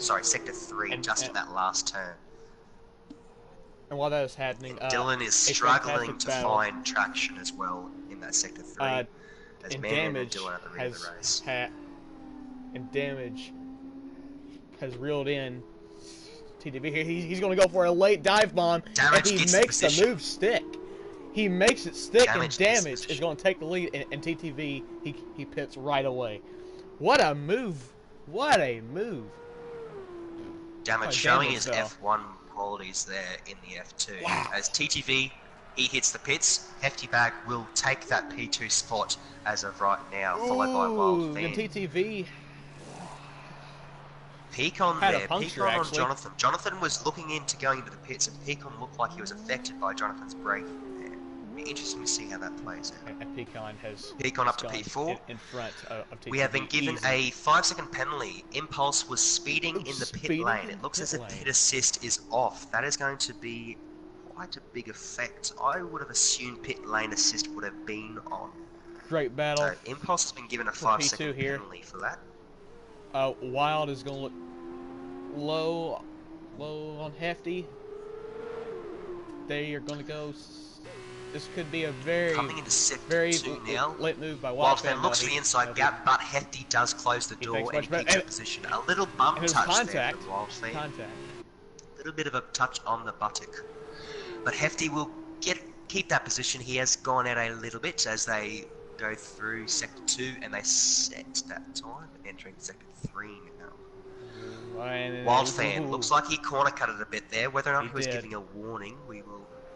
3, in that last turn. And while that is happening, Dylan is struggling to find traction as well in that Sector 3. As Man and Dylan at the rear of the race. And Damage has reeled in TTV here. He's going to go for a late dive bomb, and he makes the move stick. He makes it stick, and Damage is going to take the lead, and TTV, he pits right away. What a move. What a move. Damage showing his F1 qualities there in the F2. Wow. As TTV, he hits the pits. Hefty Bag will take that P2 spot as of right now, followed by Wild Fan. And TTV... Pecan there, Pecan on Jonathan. Jonathan was looking into going into the pits, and Pecan looked like he was affected by Jonathan's braking there. It'll be interesting to see how that plays out. And Pecan up to P4. In front of TTV. We have been given a 5-second penalty. Impulse was speeding in the pit lane. It looks as if pit assist is off. That is going to be quite a big effect. I would have assumed pit lane assist would have been on. Great battle. So Impulse has been given a 5-second penalty for that. Wild is going to look low on Hefty. They are going to go. This could be a very late move by Wild. Wildfan looks for the inside gap, but Hefty does close the door and keeps the position. A little bump touch there from Wildfan. A little bit of a touch on the buttock, but Hefty will keep that position. He has gone out a little bit as they go through Sector 2, and they set that time, entering Sector 3 now. Wildfan looks like he corner cut it a bit there. Whether or not he was giving a warning,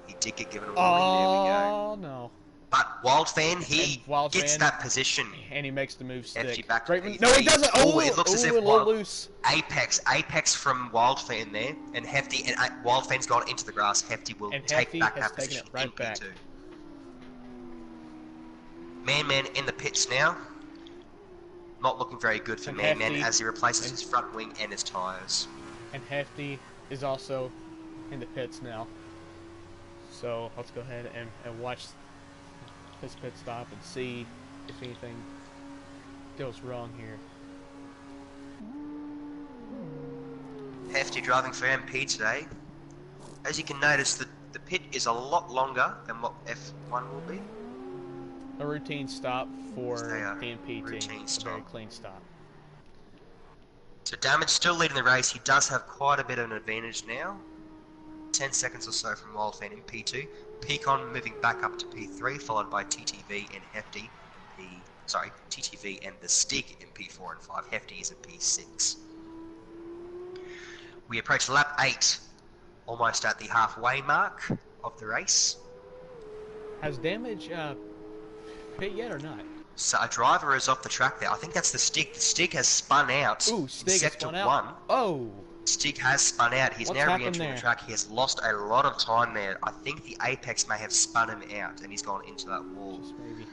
he did get given a warning. There we go. Oh no! But Wildfan, he gets that position, and he makes the move stick. Back no, he doesn't. Oh, it looks as if loose. Apex from Wildfan there, and Hefty and Wildfan's gone into the grass. Hefty will take back that position in P2. Man in the pits now. Not looking very good for Man as he replaces his front wing and his tyres. And Hefty is also in the pits now. So let's go ahead and watch his pit stop and see if anything goes wrong here. Hefty driving for MP today. As you can notice, the pit is a lot longer than what F1 will be. A routine stop for the MP team. A very clean stop. So Damage still leading the race. He does have quite a bit of an advantage now. 10 seconds or so from Wildfan in P2. Peacon moving back up to P3, followed by TTV and Hefty in TTV and the Stig in P4 and 5. Hefty is in P6. We approach lap 8, almost at the halfway mark of the race. Has Damage hit yet or not? So a driver is off the track there. I think that's the Stig. The Stig has spun out. Ooh, Stig has spun out. 1. Oh. Stig has spun out. He's What's now happened re-entering there? the track. He has lost a lot of time there. I think the Apex may have spun him out and he's gone into that wall. Maybe.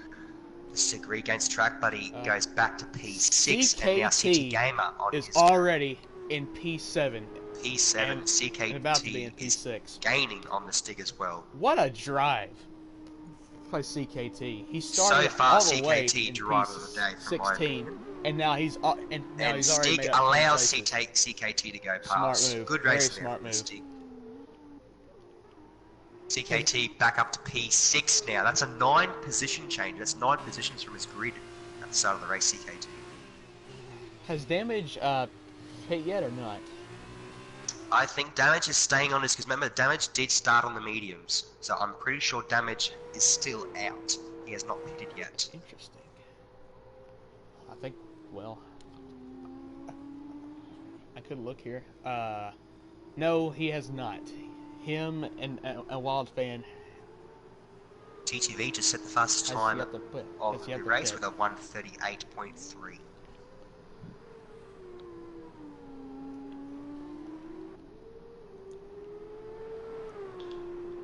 The Stig regains track, but he goes back to P6 CKT and now CT Gamer on is his already in P7. P7. and CKT about to be in is P6. gaining on the Stig as well. What a drive by CKT. He started So far, all the way CKT in driver of the day from my 16, opinion. and now he's already Stig made up 10 allows places. CKT to go Smart past. move. Good Very race there smart from move. Stig. CKT back up to P6 now. That's a 9 position change. That's 9 positions from his grid at the start of the race, CKT. Has Damage hit yet or not? I think Damage is staying on this because remember, Damage did start on the mediums. So I'm pretty sure Damage is still out. He has not pitted yet. Interesting. I think, well, I could look here. No, he has not. Him and a Wildfan TTV just set the fastest has time yet to pit. of Has yet the to race pit. with a 1:38.3.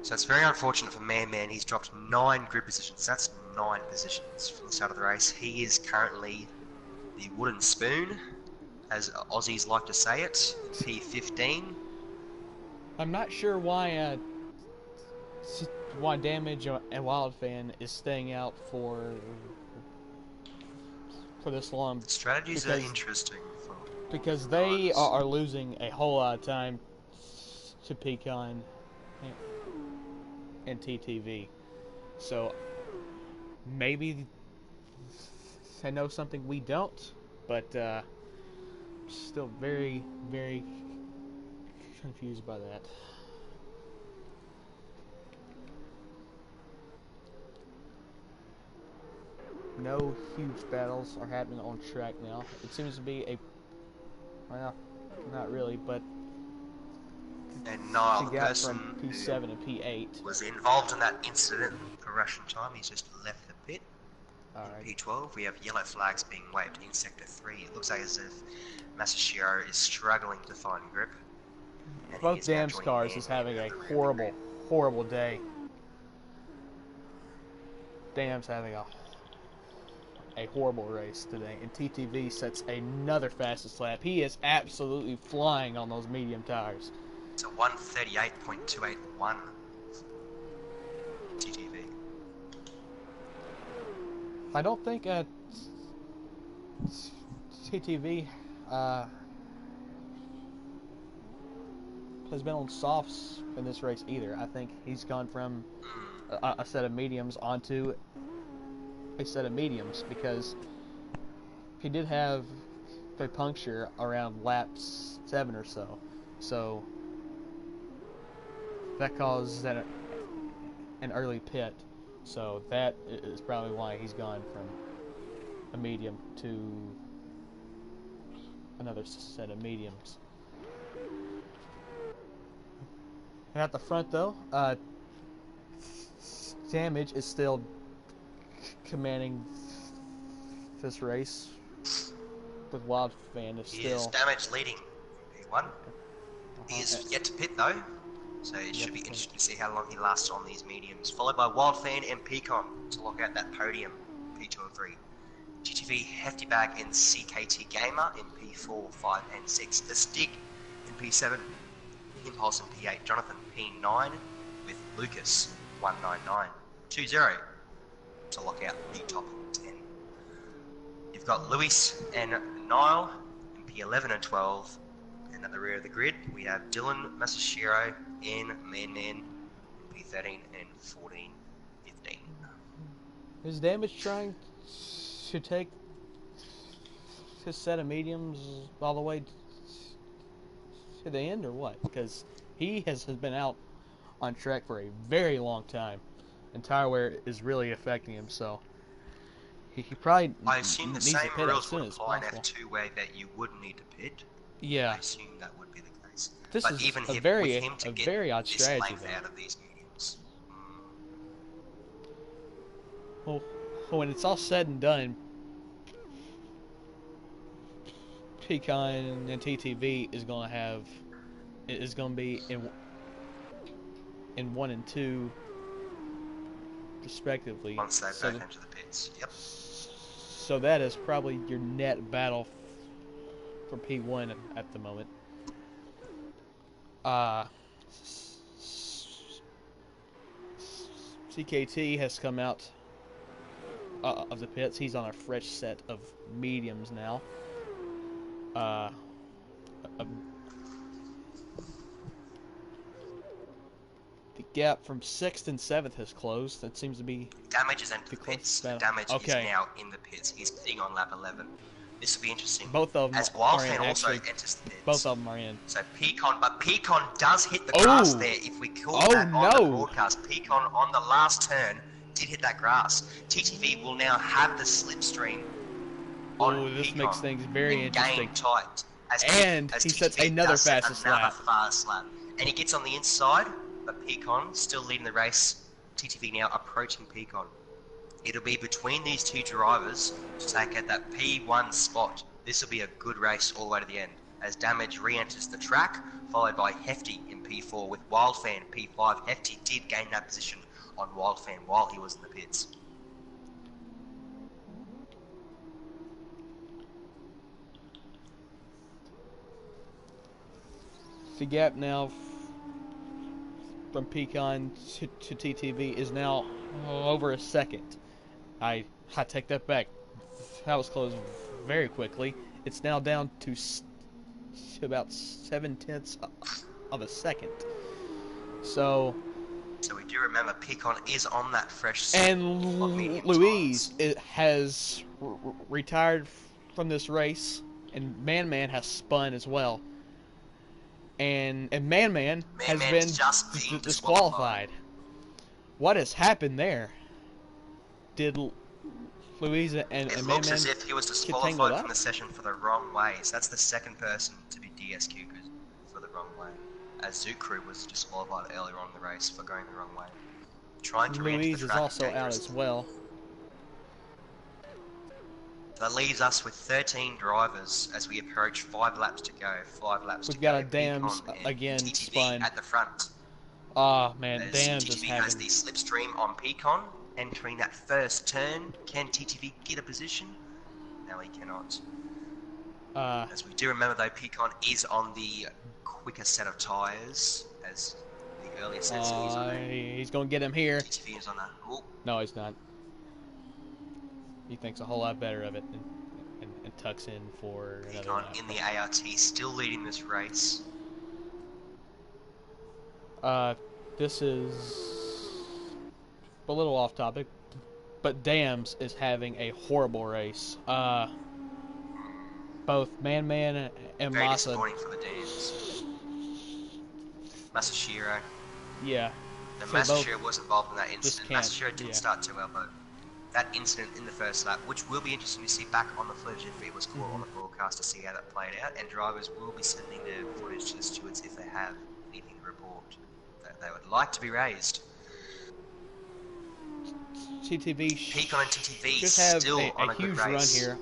So it's very unfortunate for Man. He's dropped 9 grid positions. That's 9 positions from the start of the race. He is currently the wooden spoon, as Aussies like to say it, P15. I'm not sure why Damage and Wildfan is staying out for this long. The strategies are interesting. Because they are losing a whole lot of time to Pecan and TTV. So maybe they know something we don't, but still very, very confused by that. No huge battles are happening on track now. It seems to be well, not really, but And Niall, the she got person from P7 and P8. who was involved in that incident for Russian time, he's just left the pit. Alright. In P12, we have yellow flags being waved in Sector 3. It looks like as if Masashiro is struggling to find grip. And he Both is now Dam's joining cars Man is having a at the rear of the horrible, grid. horrible day. Dam's having a horrible race today, and TTV sets another fastest lap. He is absolutely flying on those medium tires. It's a 1:38.281 TTV. I don't think TTV has been on softs in this race either. I think he's gone from a set of mediums onto a set of mediums because he did have a puncture around lap 7 or so. So that caused an early pit. So that is probably why he's gone from a medium to another set of mediums. And at the front though, Damage is still commanding this race, with Wildfan is He is still Damage leading P1. He is yet to pit though, so it should be interesting to see how long he lasts on these mediums. Followed by Wildfan and Peacon to lock out that podium, P2 and 3. GTV Hefty Bag and CKT Gamer in P4, 5 and 6. The Stig in P7. Impulse in P8. Jonathan P9 with Lucas 19920 to lock out the top 10. You've got Luis and Niall in P11 and 12, and at the rear of the grid we have Dylan Masashiro and Man in P13 and 14, 15. Is Damage trying to take his set of mediums all the way to the end, or what? Because he has been out on track for a very long time, and tire wear is really affecting him. So he probably I assume the needs same to pit as rules soon would as apply in possible. F2 where that you wouldn't need to pit. Yeah, I assume that would be the case. this But is even a with him to get very odd this strategy, length though. out of these mediums, Well, when it's all said and done, Pecan and TTV is going to be in 1 and 2 respectively. once they So both enter the pits. Yep. so that is probably your net battle for P1 at the moment. CKT has come out of the pits. He's on a fresh set of mediums now. Uh, the gap from 6th and 7th has closed. That seems to be Damage has entered the the pits. closest battle. Damage Okay. is now in the pits. He's pitting on lap 11. This will be interesting. Both of them As are in, Wildfan also actually. enters the pits. Both of them are in. So Pecan does hit the grass there. If we call that on the broadcast, Pecan on the last turn did hit that grass. TTV will now have the slipstream on This Pecan makes things very and interesting. gain tight. And he TTV sets another does set fastest another lap. fast lap. And he gets on the inside, but Pecan still leading the race. TTV now approaching Pecan. It'll be between these two drivers to take at that P1 spot. This will be a good race all the way to the end, as Damage re-enters the track, followed by Hefty in P4 with Wildfan P5. Hefty did gain that position on Wildfan while he was in the pits. The gap now from Pecan to TTV is now over a second. I take that back. That was closed very quickly. It's now down to about 7/10 of a second. So we do remember Pecan is on that fresh set and of medium Louise tires. has retired from this race, and Man has spun as well. And Man has been just being disqualified. What has happened there? Did Louisa and It Man looks as if he was get disqualified tangled from up? the session for the wrong ways. That's the second person to be DSQ for the wrong way, as Zukru was disqualified earlier on in the race for going the wrong way. Trying to re-enter Louise the is track also out dangerous. as well. That leaves us with 13 drivers as we approach 5 laps to go. 5 laps to We've go. got a Dams Pecan and again TTV spun. at the front. Ah, man, As Dams is TTV has having... the slipstream on Pecan, entering that first turn. Can TTV get a position? No, he cannot. As we do remember though, Pecan is on the quicker set of tyres, as the earlier sets he's on that. he's going to get him here. TTV is on that. Ooh. No, he's not. He thinks a whole lot better of it and tucks in for another Pecan lap. in the ART, still leading this race. This is a little off topic, but Dams is having a horrible race. Both Man and Very Masa. disappointing for the Dams. Masashiro. Yeah. The So Masashiro was involved in that incident. can't- Masashiro didn't yeah. start too well, but that incident in the first lap, which will be interesting to see back on the footage if it was caught on the broadcast to see how that played out, and drivers will be sending their footage to the stewards if they have anything to report that they would like to be raised. TTV Pecan and TTV should have still on a a good huge run race. here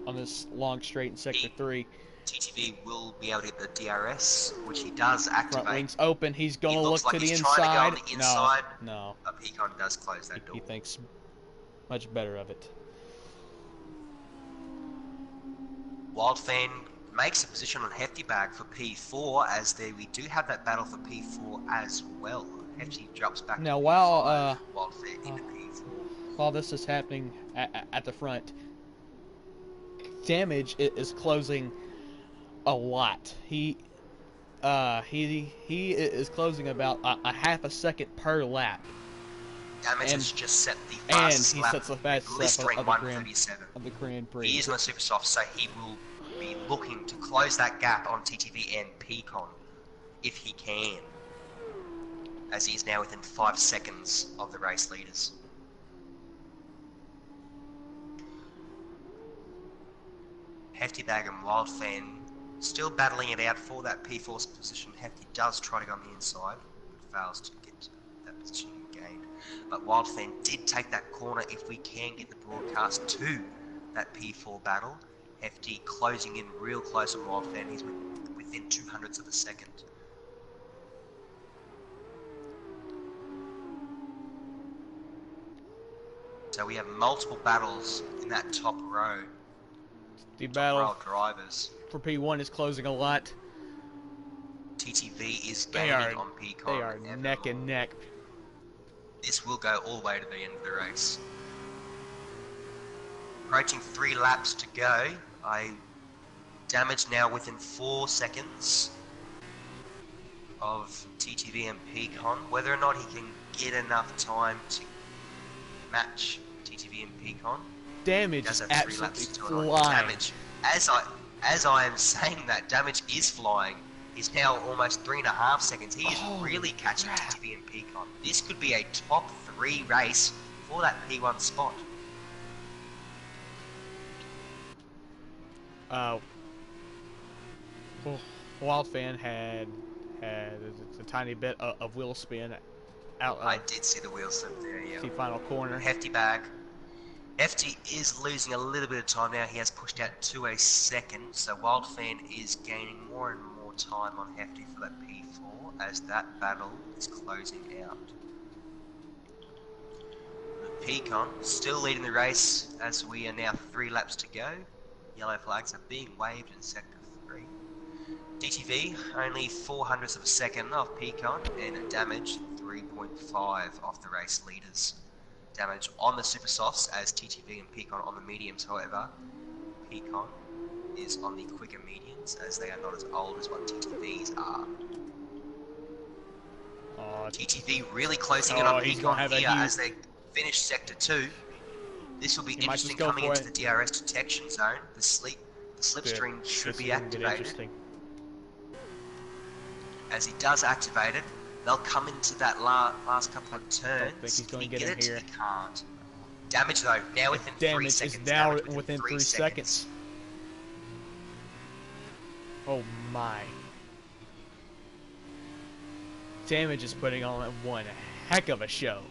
on this long straight in Sector 3. TTV will be able to get the DRS, which he does Front activate. wings open. He's going He to looks look like to the he's trying to go inside. on the inside. No. But Pecan does close that door. He thinks much better of it. Wildfan makes a position on Hefty Bag for P4, as there we do have that battle for P4 as well. Hefty drops back Now, to while, P5, Wildfan into P4. While this is happening at the front, Damage is closing a lot. He is closing about a half a second per lap. Damage And has just set the and fastest he lap sets the fastest lap blistering of the 137. Grand Prix. He is on the super soft, so he will be looking to close that gap on TTV and Peacon if he can, as he is now within 5 seconds of the race leaders. Hefty Bag and Wildfan still battling it out for that P4 position. Hefty does try to go on the inside, but fails to get that position gained. But Wildfan did take that corner if we can get the broadcast to that P4 battle. Hefty closing in real close on Wildfan. He's within 200ths of a second. So we have multiple battles in that top row. The Top battle row of drivers. for P1 is closing a lot. TTV is gaining on Peacon. They are neck and neck. This will go all the way to the end of the race. Approaching 3 laps to go. Damage now within 4 seconds of TTV and Peacon. Whether or not he can get enough time to match TTV and Peacon. Damage is absolutely flying. Damage, as I am saying that, Damage is flying. He's now almost 3.5 seconds. He is really catching TTV and Peacon. This could be a top 3 race for that P1 spot. Wildfan had a tiny bit of wheel spin out. I did see the wheel slip there, yeah. The final corner. Hefty Bag. Hefty is losing a little bit of time now. He has pushed out to a second, so Wildfan is gaining more and more time on Hefty for that P4 as that battle is closing out. Peacon still leading the race as we are now 3 laps to go. Yellow flags are being waved in sector 3. DTV only 400ths of a second off Peacon, and Damage 3.5 off the race leaders. Damage on the super softs as TTV and Peacon on the mediums. However, Peacon is on the quicker mediums as they are not as old as what TTVs are. TTV really closing in on Peacon here as they finish sector 2. This will be interesting coming into the DRS detection zone. The slipstream should be activated. As he does activate it, they'll come into that last couple of turns. I think he's going to get in here. He can't. Damage though, now within 3 seconds. Damage is now within 3 seconds. Oh my. Damage is putting on one heck of a show.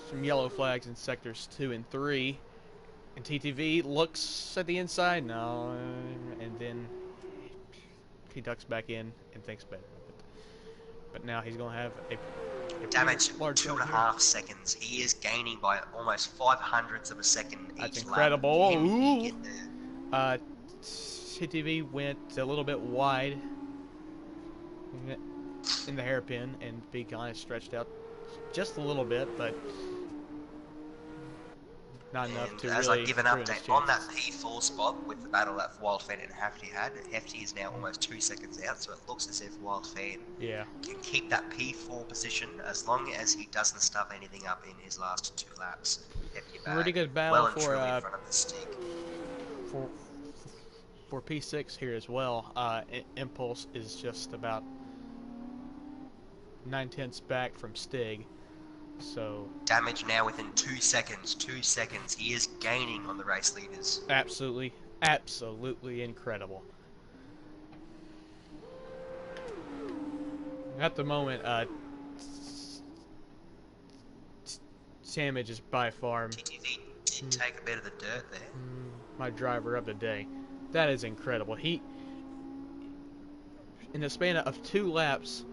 Some yellow flags in sectors 2 and 3, and TTV looks at the inside, no, and then he ducks back in and thinks better of it. But now he's going to have a Damage 2.5 seconds. He is gaining by almost 500ths of a second each lap. That's incredible. Ooh. TTV went a little bit wide in the hairpin, and Peacon is stretched out just a little bit, but not enough to as really I give an update on that P4 spot with the battle that Wildfan and Hefty had, Hefty is now almost 2 seconds out, so it looks as if Wildfan can keep that P4 position as long as he doesn't stuff anything up in his last 2 laps. Hefty Bag, pretty good battle in front of the stick. For P6 here as well. Impulse is just about 9/10 back from Stig. So Damage now within 2 seconds. 2 seconds. He is gaining on the race leaders. Absolutely incredible. At the moment, Damage is by far TTV did take a bit of the dirt there. My driver of the day. That is incredible. He, in the span of 2 laps,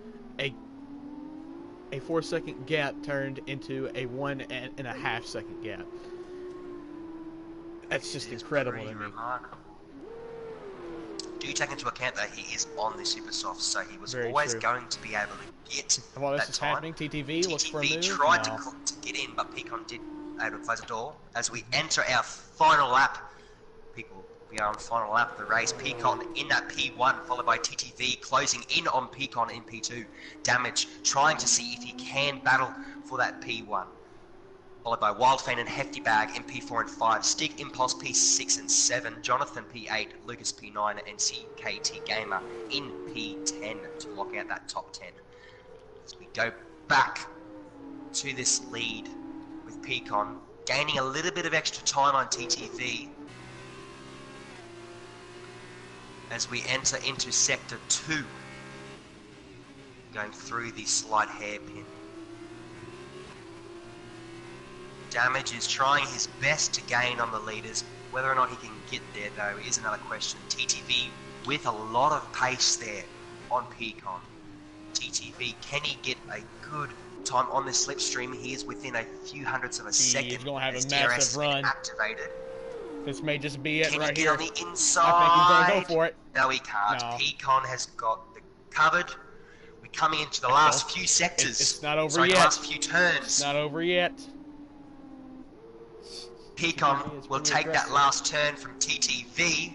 a 4-second gap turned into a 1.5 second gap. That's just incredible to me. Remarkable. Do take into account that he is on the super soft, so he was always going to be able to get While this that is time. happening, TTV looks for a move. tried to get in, but Peacon did able to close the door as we enter our final lap. People, we are on the final lap of the race. Peacon in that P1, followed by TTV closing in on Peacon in P2. Damage trying to see if he can battle for that P1. Followed by Wildfan and Hefty Bag in P4 and 5. Stig Impulse P6 and 7. Jonathan P8, Lucas P9, and CKT Gamer in P10 to lock out that top 10. As we go back to this lead with Peacon, gaining a little bit of extra time on TTV as we enter into Sector 2, going through the slight hairpin. Damage is trying his best to gain on the leaders. Whether or not he can get there, though, is another question. TTV with a lot of pace there on Peacon. TTV, can he get a good time on this slipstream? He is within a few hundredths of a second. He's going to have as a DRS massive run. Activated. This may just be it Can right he here. get on the inside? I think he's going to go for it. No, he can't. No. Peacon has got the covered. We're coming into the last few sectors. It's not over Sorry, yet. the last few turns. It's not over yet. Peacon will take that last turn from TTV.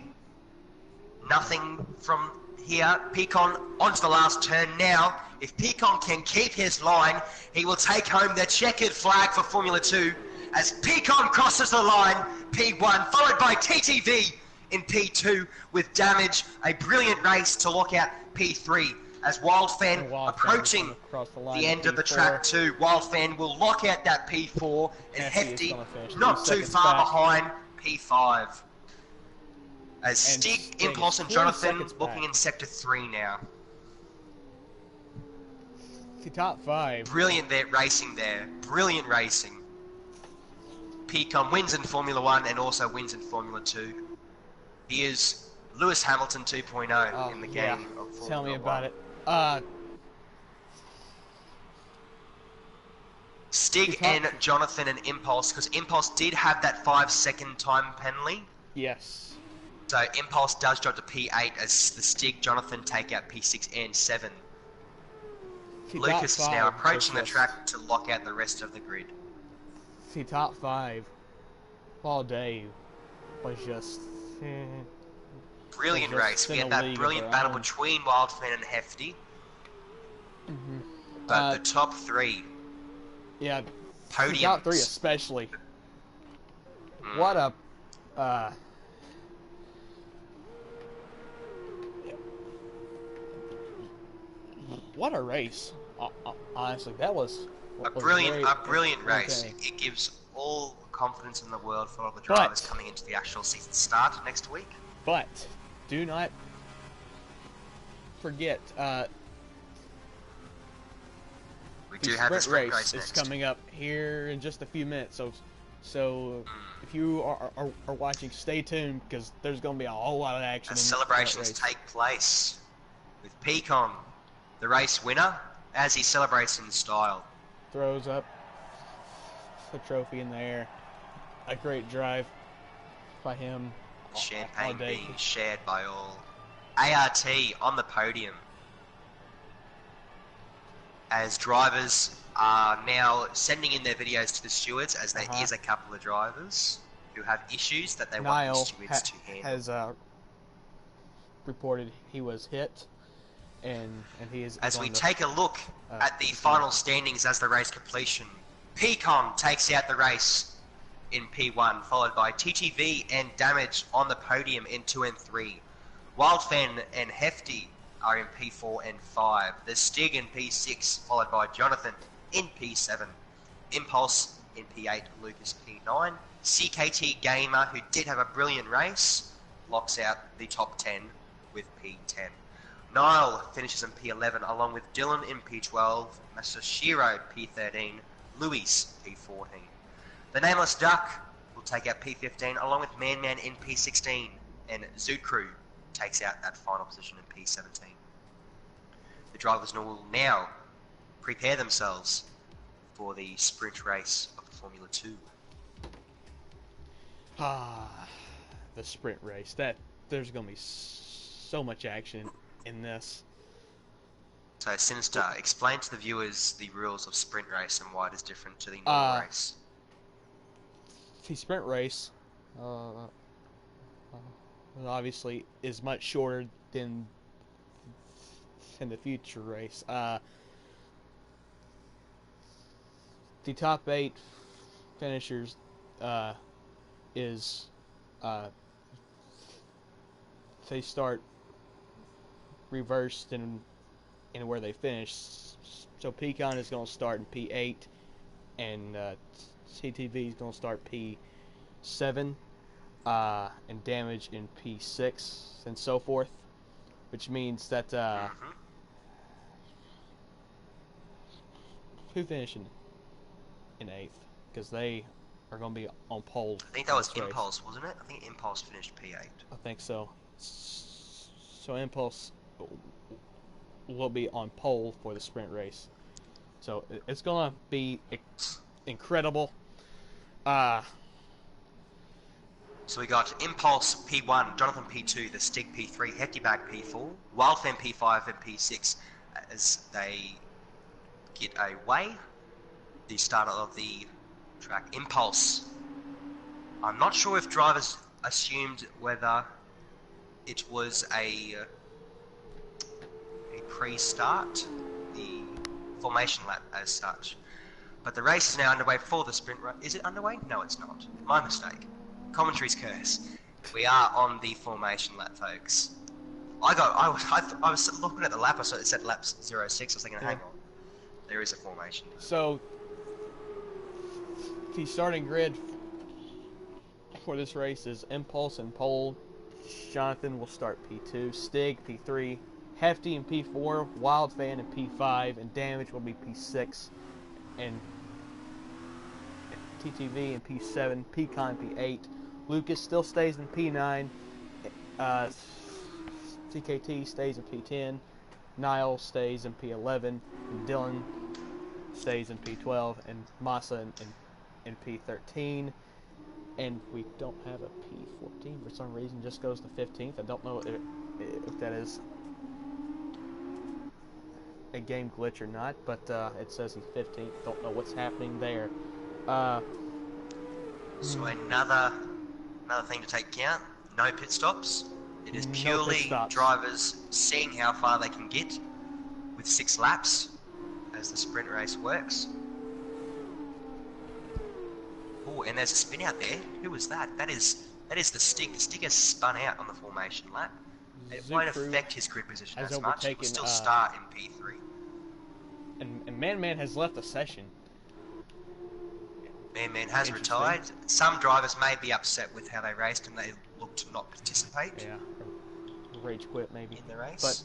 Nothing from here. Peacon onto the last turn now. If Peacon can keep his line, he will take home the checkered flag for Formula 2 as Peacon crosses the line. P1 followed by TTV in P2 with Damage. A brilliant race to lock out P3 as Wildfan approaching the end of the track too. Wildfan will lock out that P4 and Hefty not too far behind P5. As Stig, Impulse and Jonathan looking in Sector 3 now. The top 5. Brilliant racing there. Brilliant racing. Peacon wins in Formula 1 and also wins in Formula 2. He is Lewis Hamilton 2.0 in the game of Formula 1. Tell me about it. Stig and Jonathan and Impulse, because Impulse did have that 5-second time penalty. Yes. So Impulse does drop to P8 as the Stig, Jonathan take out P6 and 7. Lucas is now approaching the track to lock out the rest of the grid. See, top 5 all day was just... Brilliant race. We had that brilliant battle between Wildfan and Hefty. But the top 3... Yeah, podiums. top 3 especially. What a... what a race. Honestly, that was... A brilliant race. It gives all confidence in the world for all the drivers coming into the actual season start next week. But do not forget, we do have the sprint race next. It's coming up here in just a few minutes. So if you are watching, stay tuned because there's going to be a whole lot of action. As celebrations take place with Peacon, the race winner, as he celebrates in style. Throws up the trophy in the air. A great drive by him. Champagne being shared by all. ART on the podium. As drivers are now sending in their videos to the stewards, as there is a couple of drivers who have issues that they want the stewards to handle. Has reported he was hit, and he is... As we take a look at the final standings as the race completion, Peacon takes out the race in P1, followed by TTV and Damage on the podium in 2 and 3. Wildfan and Hefty are in P4 and 5. The Stig in P6, followed by Jonathan in P7. Impulse in P8, Lucas P9. CKT Gamer, who did have a brilliant race, locks out the top 10 with P10. Niall finishes in P11, along with Dylan in P12, Masashiro P13, Louis P14. The Nameless Duck will take out P15, along with Man Man in P16, and Zoot Crew takes out that final position in P17. The drivers will now prepare themselves for the sprint race of the Formula 2. The sprint race. There's going to be so much action in this. So, Sinister, explain to the viewers the rules of sprint race and why it is different to the normal race. the sprint race, obviously, is much shorter than the future race. The top 8 finishers is they start reversed in where they finish. So Pecan is going to start in P8, and TTV is going to start P7, and Damage in P6, and so forth. Which means that who finished in 8th? Because they are going to be on pole. I think that was Impulse, wasn't it? I think Impulse finished P8. I think so. So Impulse will be on pole for the sprint race. So it's going to be incredible. So we got Impulse P1, Jonathan P2, the Stig P3, Hefty Bag P4, Wildfan P5 and P6 as they get away. The start of the track. Impulse. I'm not sure if drivers assumed whether it was a pre-start, the formation lap as such. But the race is now underway for the sprint race. Is it underway? No, it's not. My mistake. Commentary's curse. We are on the formation lap, folks. I was looking at the lap. I saw it said lap 06. I was thinking, hang on, there is a formation. So the starting grid for this race is Impulse and pole. Jonathan will start P2, Stig P3, Hefty in P4, Wildfan in P5, and Damage will be P6, and TTV in P7, Pecan P8. Lucas still stays in P9. TKT stays in P10. Niall stays in P11. And Dylan stays in P12. And Massa in P13. And we don't have a P14 for some reason. Just goes to 15th. I don't know if that is a game glitch or not, but it says he's 15th. Don't know what's happening there. So another thing to take account, no pit stops. It is purely drivers seeing how far they can get with 6 laps as the sprint race works. Oh, and there's a spin out there. Who was that? That is the Stig. The Stig has spun out on the formation lap. It won't affect his grid position as much. He will still start in P3. And Man has left the session. Man has retired. Some drivers may be upset with how they raced and they look to not participate. Yeah, or rage quit maybe. In the race.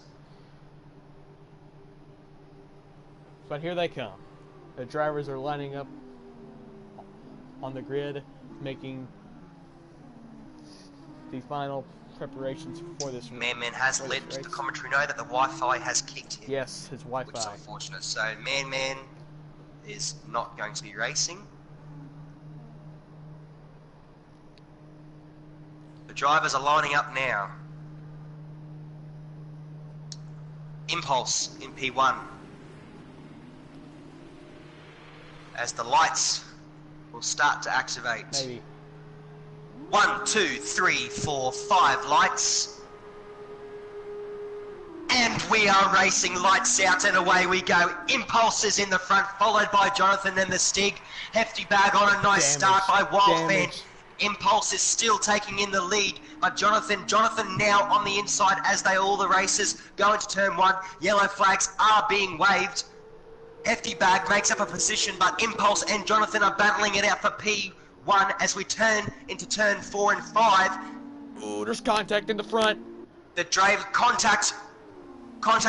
But here they come. The drivers are lining up on the grid, making the final preparations for this race. Man has let the commentary know that the Wi-Fi has kicked in. Yes, his Wi-Fi. Which is unfortunate. So Man is not going to be racing. The drivers are lining up now. Impulse in P1. As the lights will start to activate. Maybe. 1, 2, 3, 4, 5 lights. And we are racing, lights out and away we go. Impulse is in the front, followed by Jonathan and the Stig. Hefty Bag on a nice start by Wildfan. Impulse is still taking in the lead, but Jonathan now on the inside as all the races go into turn 1. Yellow flags are being waved. Hefty Bag makes up a position, but Impulse and Jonathan are battling it out for P1 as we turn into turn 4 and 5. Oh, there's contact in the front. The drive contact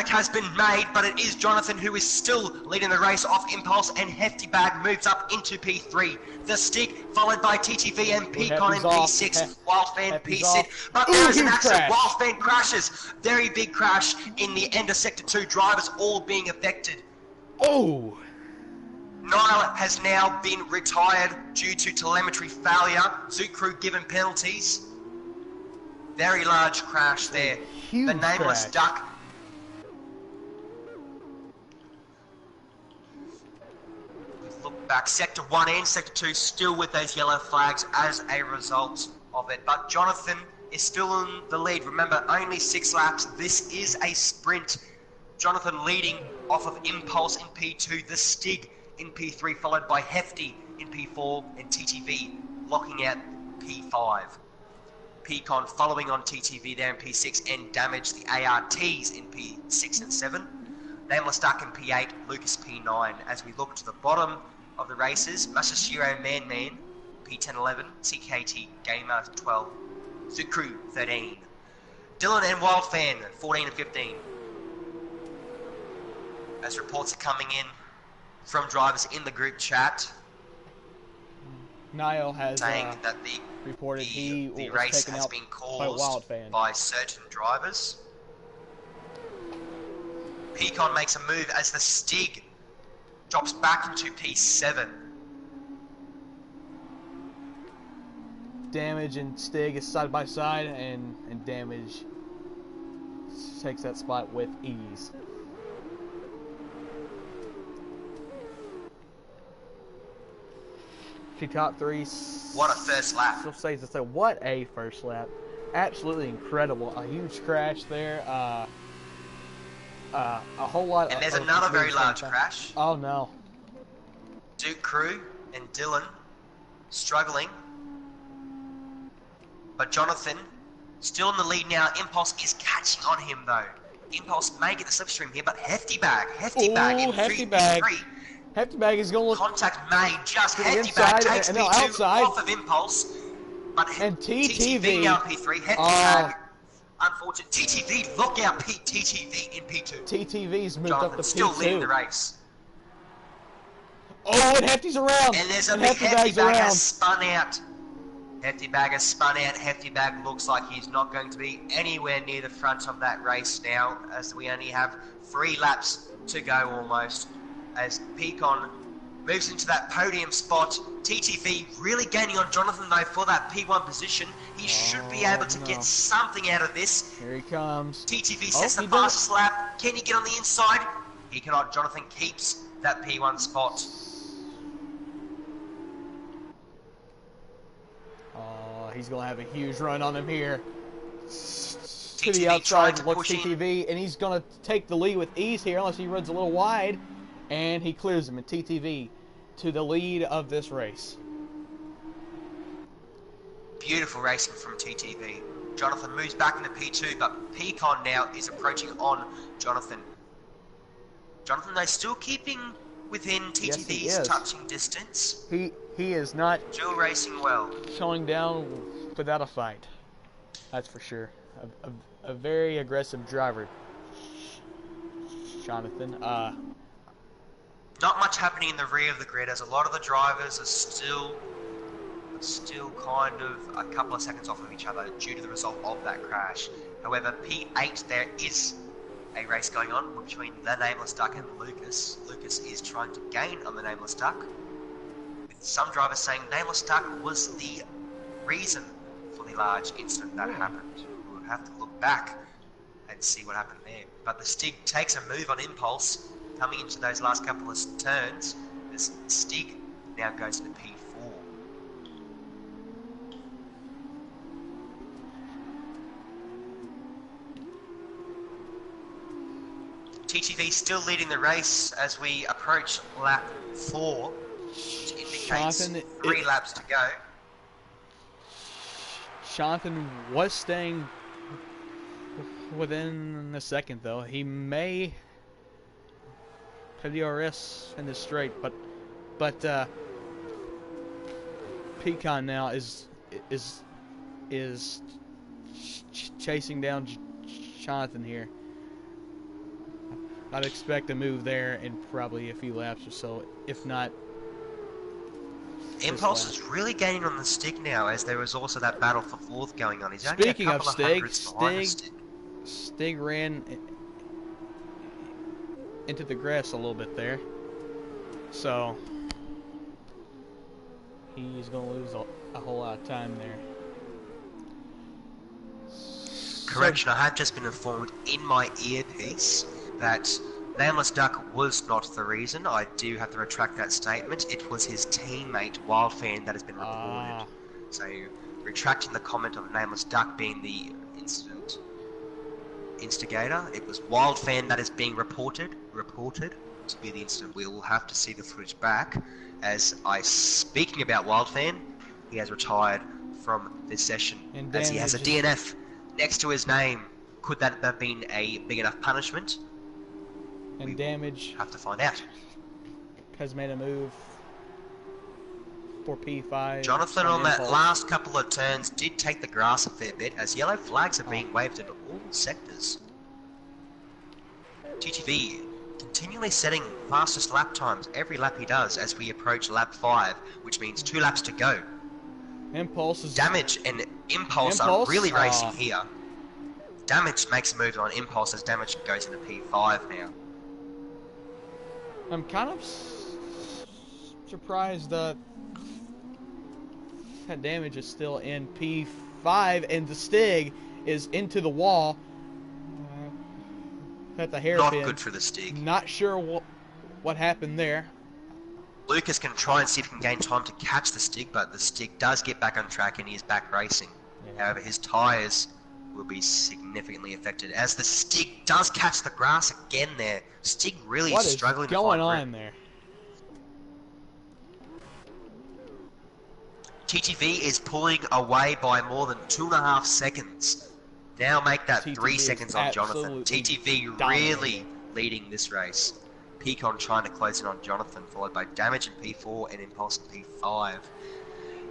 has been made, but it is Jonathan who is still leading the race off Impulse, and Hefty Bag moves up into P3. The Stig followed by TTV and Pecan in P6, Wildfan P6. But there is an accident. Wildfan crashes. Very big crash in the end of Sector 2. Drivers all being affected. Oh! Niall has now been retired due to telemetry failure. Zoot crew given penalties. Very large crash there. Huge the nameless crash. duck. back. Sector 1 and Sector 2 still with those yellow flags as a result of it. But Jonathan is still in the lead. Remember, only 6 laps. This is a sprint. Jonathan leading off of Impulse in P2, the Stig in P3, followed by Hefty in P4, and TTV locking out P5. Peacon following on TTV there in P6 and Damage the ARTs in P6 and 7. Nameless Duck in P8, Lucas P9. As we look to the bottom of the races, Masashiro Man P10 11, CKT Gamer 12, Zukru 13, Dylan and Wildfan 14 and 15. As reports are coming in from drivers in the group chat, Niall has saying that reported the race has been caused by certain drivers. Peacon makes a move as the Stig drops back into P7. Damage and Stig is side by side, and Damage takes that spot with ease. The top 3. What a first lap! Still says to say, what a first lap! Absolutely incredible. A huge crash there. A whole lot. And there's another very large crash. Oh no! Duke Crew and Dylan struggling, but Jonathan still in the lead now. Impulse is catching on him though. Impulse may get the slipstream here, but Hefty Bag in Hefty Bag. P3. Hefty Bag is going to look contact made. Just to Hefty Bag inside, takes and P2 outside. off of Impulse, but and TTV now P3. Hefty Bag. Unfortunate. TTV lockout TTV in P2. TTV's moved Jonathan up to still P2. leading the race. Oh, and Hefty's around. And there's a big Hefty Bag has spun out. Hefty Bag has spun out. Hefty Bag looks like he's not going to be anywhere near the front of that race now, as we only have 3 laps to go almost. As Peacon moves into that podium spot. TTV really gaining on Jonathan though for that P1 position. He should be able to get something out of this. Here he comes. TTV sets the fastest lap. Can he get on the inside? He cannot. Jonathan keeps that P1 spot. Oh, he's going to have a huge run on him here. To the outside, looks TTV, and he's going to take the lead with ease here unless he runs a little wide. And he clears him, and TTV to the lead of this race. Beautiful racing from TTV. Jonathan moves back into P2, but Peacon now is approaching on Jonathan. Jonathan, though, still keeping within TTV's touching distance. He is not still racing well. Showing down without a fight. That's for sure. A very aggressive driver, Jonathan. Not much happening in the rear of the grid, as a lot of the drivers are still kind of a couple of seconds off of each other due to the result of that crash. However, P8 there is a race going on between the Nameless Duck and Lucas. Lucas is trying to gain on the Nameless Duck, with some drivers saying Nameless Duck was the reason for the large incident that happened. We'll have to look back and see what happened there. But the Stig takes a move on Impulse. Coming into those last couple of turns, this Stig now goes into P4. TTV still leading the race as we approach lap 4, which indicates 3 laps to go. Jonathan was staying within a second, though. He may have the RS in this straight, but Peacon now is chasing down Jonathan here. I'd expect a move there in probably a few laps or so, if not. Impulse is really gaining on the Stig now, as there was also that battle for 4th going on. He's only Speaking a of couple Stig, of Stig ran into the grass a little bit there, so he's going to lose a whole lot of time there. Correction, I have just been informed in my earpiece that Nameless Duck was not the reason. I do have to retract that statement. It was his teammate, Wildfan, that has been reported. So, retracting the comment of Nameless Duck being the incident instigator, it was Wildfan that is being reported to be the incident. We will have to see the footage back. Speaking about Wildfan, he has retired from this session as he has a DNF next to his name. Could that have been a big enough punishment? And Damage have to find out. Has made a move for P5. Jonathan on that last couple of turns did take the grass a fair bit as yellow flags are being waved in all sectors. TTV continually setting fastest lap times every lap he does as we approach lap 5, which means 2 laps to go. Damage and Impulse are really racing here. Damage makes a move on Impulse as Damage goes into P5 now. I'm kind of surprised that Damage is still in P5 and the Stig is into the wall at the hairpin. Not good for the Stig. Not sure what happened there. Lucas can try and see if he can gain time to catch the Stig, but the Stig does get back on track and he is back racing. Yeah. However, his tyres will be significantly affected as the Stig does catch the grass again there. Stig really is struggling to find What is going on there? TTV is pulling away by more than 2.5 seconds. Now make that TTV 3 seconds on Jonathan. TTV really leading this race. Peacon trying to close in on Jonathan, followed by Damage in P4 and Impulse in P5.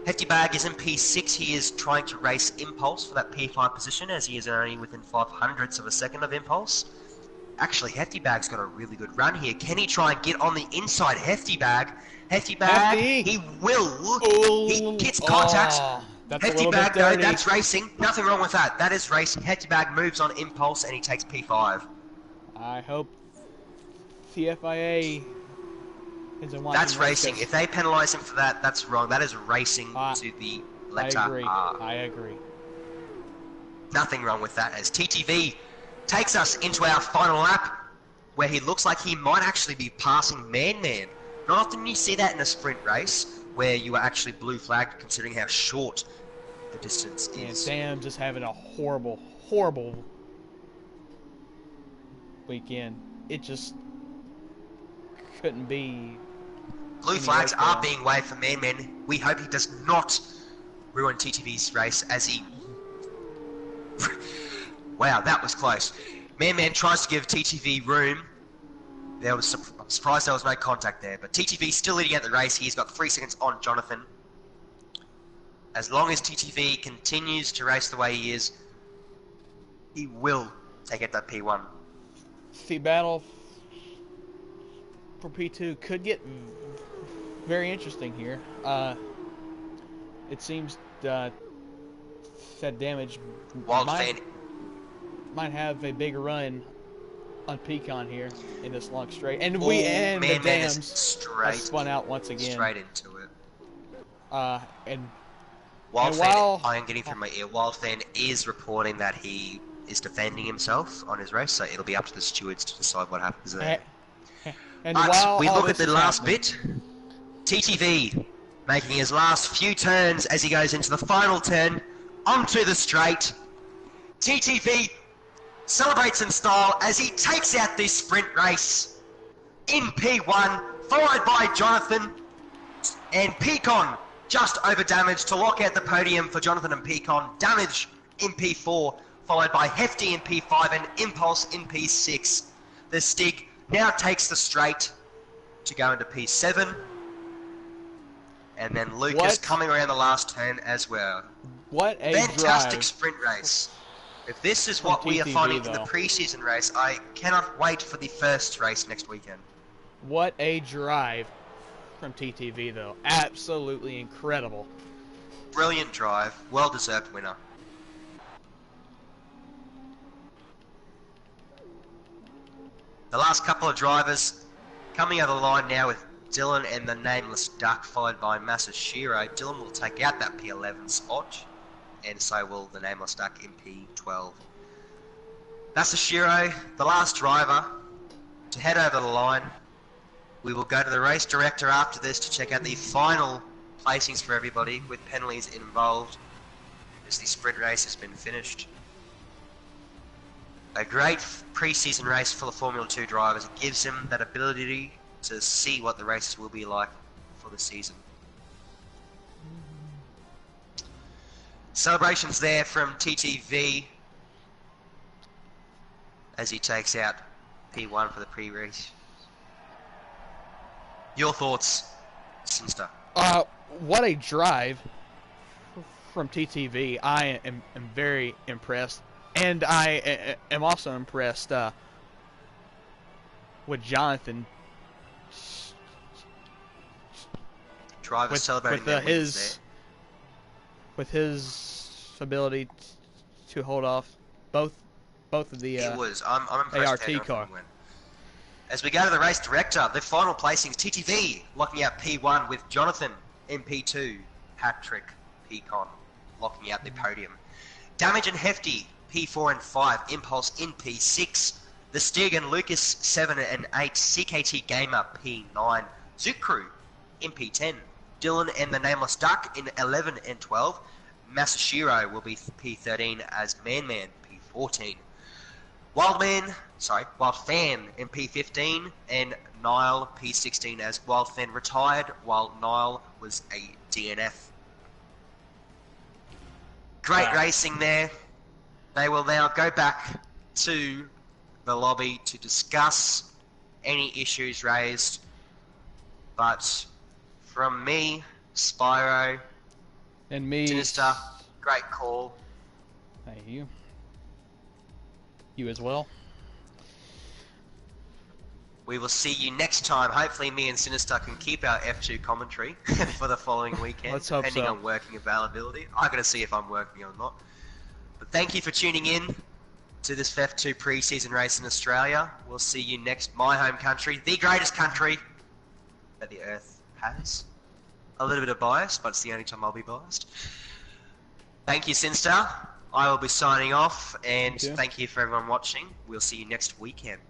Hefty Bag is in P6. He is trying to race Impulse for that P5 position as he is only within 0.05 of a second of Impulse. Actually, Hefty Bag's got a really good run here. Can he try and get on the inside Hefty Bag? Hefty Bag, he will. He gets contact. Hefty Bag, though, that's racing. Nothing wrong with that. That is racing. Hefty Bag moves on Impulse and he takes P5. I hope TFIA isn't watching. That's racing. If they penalise him for that, that's wrong. That is racing to the letter R. I agree. Nothing wrong with that as TTV takes us into our final lap where he looks like he might actually be passing Man Man. Not often you see that in a sprint race where you are actually blue flagged considering how short the distance is. And Sam just having a horrible, horrible weekend. It just couldn't be. Blue flags are being waved for Man Man. We hope he does not ruin TTV's race as he... Wow, that was close. Man Man tries to give TTV room. I'm surprised there was no contact there, but TTV still leading out the race. He's got 3 seconds on Jonathan. As long as TTV continues to race the way he is, he will take out that P1. The battle for P2 could get very interesting here. It seems that Damage might have a big run on Pecan here in this long straight, and the Dams have spun out once again. Straight into it. And Wildfan, I am getting through my ear. Wildfan is reporting that he is defending himself on his race, so it'll be up to the stewards to decide what happens there. But we look at the last bit. TTV making his last few turns as he goes into the final turn onto the straight. TTV celebrates in style as he takes out this sprint race in P1, followed by Jonathan and Peacon just over Damage to lock out the podium for Jonathan and Peacon. Damage in P4, followed by Hefty in P5 and Impulse in P6. The Stig now takes the straight to go into P7. And then Lucas coming around the last turn as well. What a fantastic sprint race. If this is what we are finding in the preseason race, I cannot wait for the first race next weekend. What a drive from TTV, though. Absolutely incredible. Brilliant drive. Well-deserved winner. The last couple of drivers coming out of the line now with Dylan and the Nameless Duck, followed by Masashiro. Dylan will take out that P11 spot, and so will the Nameless Duck in P12. Masashiro, the last driver, to head over the line. We will go to the race director after this to check out the final placings for everybody with penalties involved as the sprint race has been finished. A great pre-season race full of Formula 2 drivers. It gives them that ability to see what the races will be like for the season. Celebrations there from TTV as he takes out P1 for the pre-race. Your thoughts, Sinster? What a drive from TTV. I am very impressed. And I am also impressed with Jonathan. Drivers celebrating their wins with his ability to hold off both of the I'm impressed ART car. As we go to the race director, the final placings, TTV locking out P1 with Jonathan in P2, Patrick Peacon locking out the podium. Damage and Hefty, P4 and 5, Impulse in P6, the Stegan Lucas 7 and 8, CKT Gamer P9, Zoot Crew in P10, Dylan and the Nameless Duck in 11 and 12, Masashiro will be P13 as Man P14. Wild Fan in P15 and Nile P16 as Wild Fan retired while Nile was a DNF. Great racing there. They will now go back to the lobby to discuss any issues raised. But from me, Spyro, and me, Sinister, great call. Thank you. You as well. We will see you next time. Hopefully me and Sinister can keep our F2 commentary for the following weekend, Let's hope depending so. on working availability. I've got to see if I'm working or not. But thank you for tuning in to this F2 pre-season race in Australia. We'll see you next, my home country, the greatest country that the earth has. A little bit of bias, but it's the only time I'll be biased. Thank you, Sinster. I will be signing off, and thank you for everyone watching. We'll see you next weekend.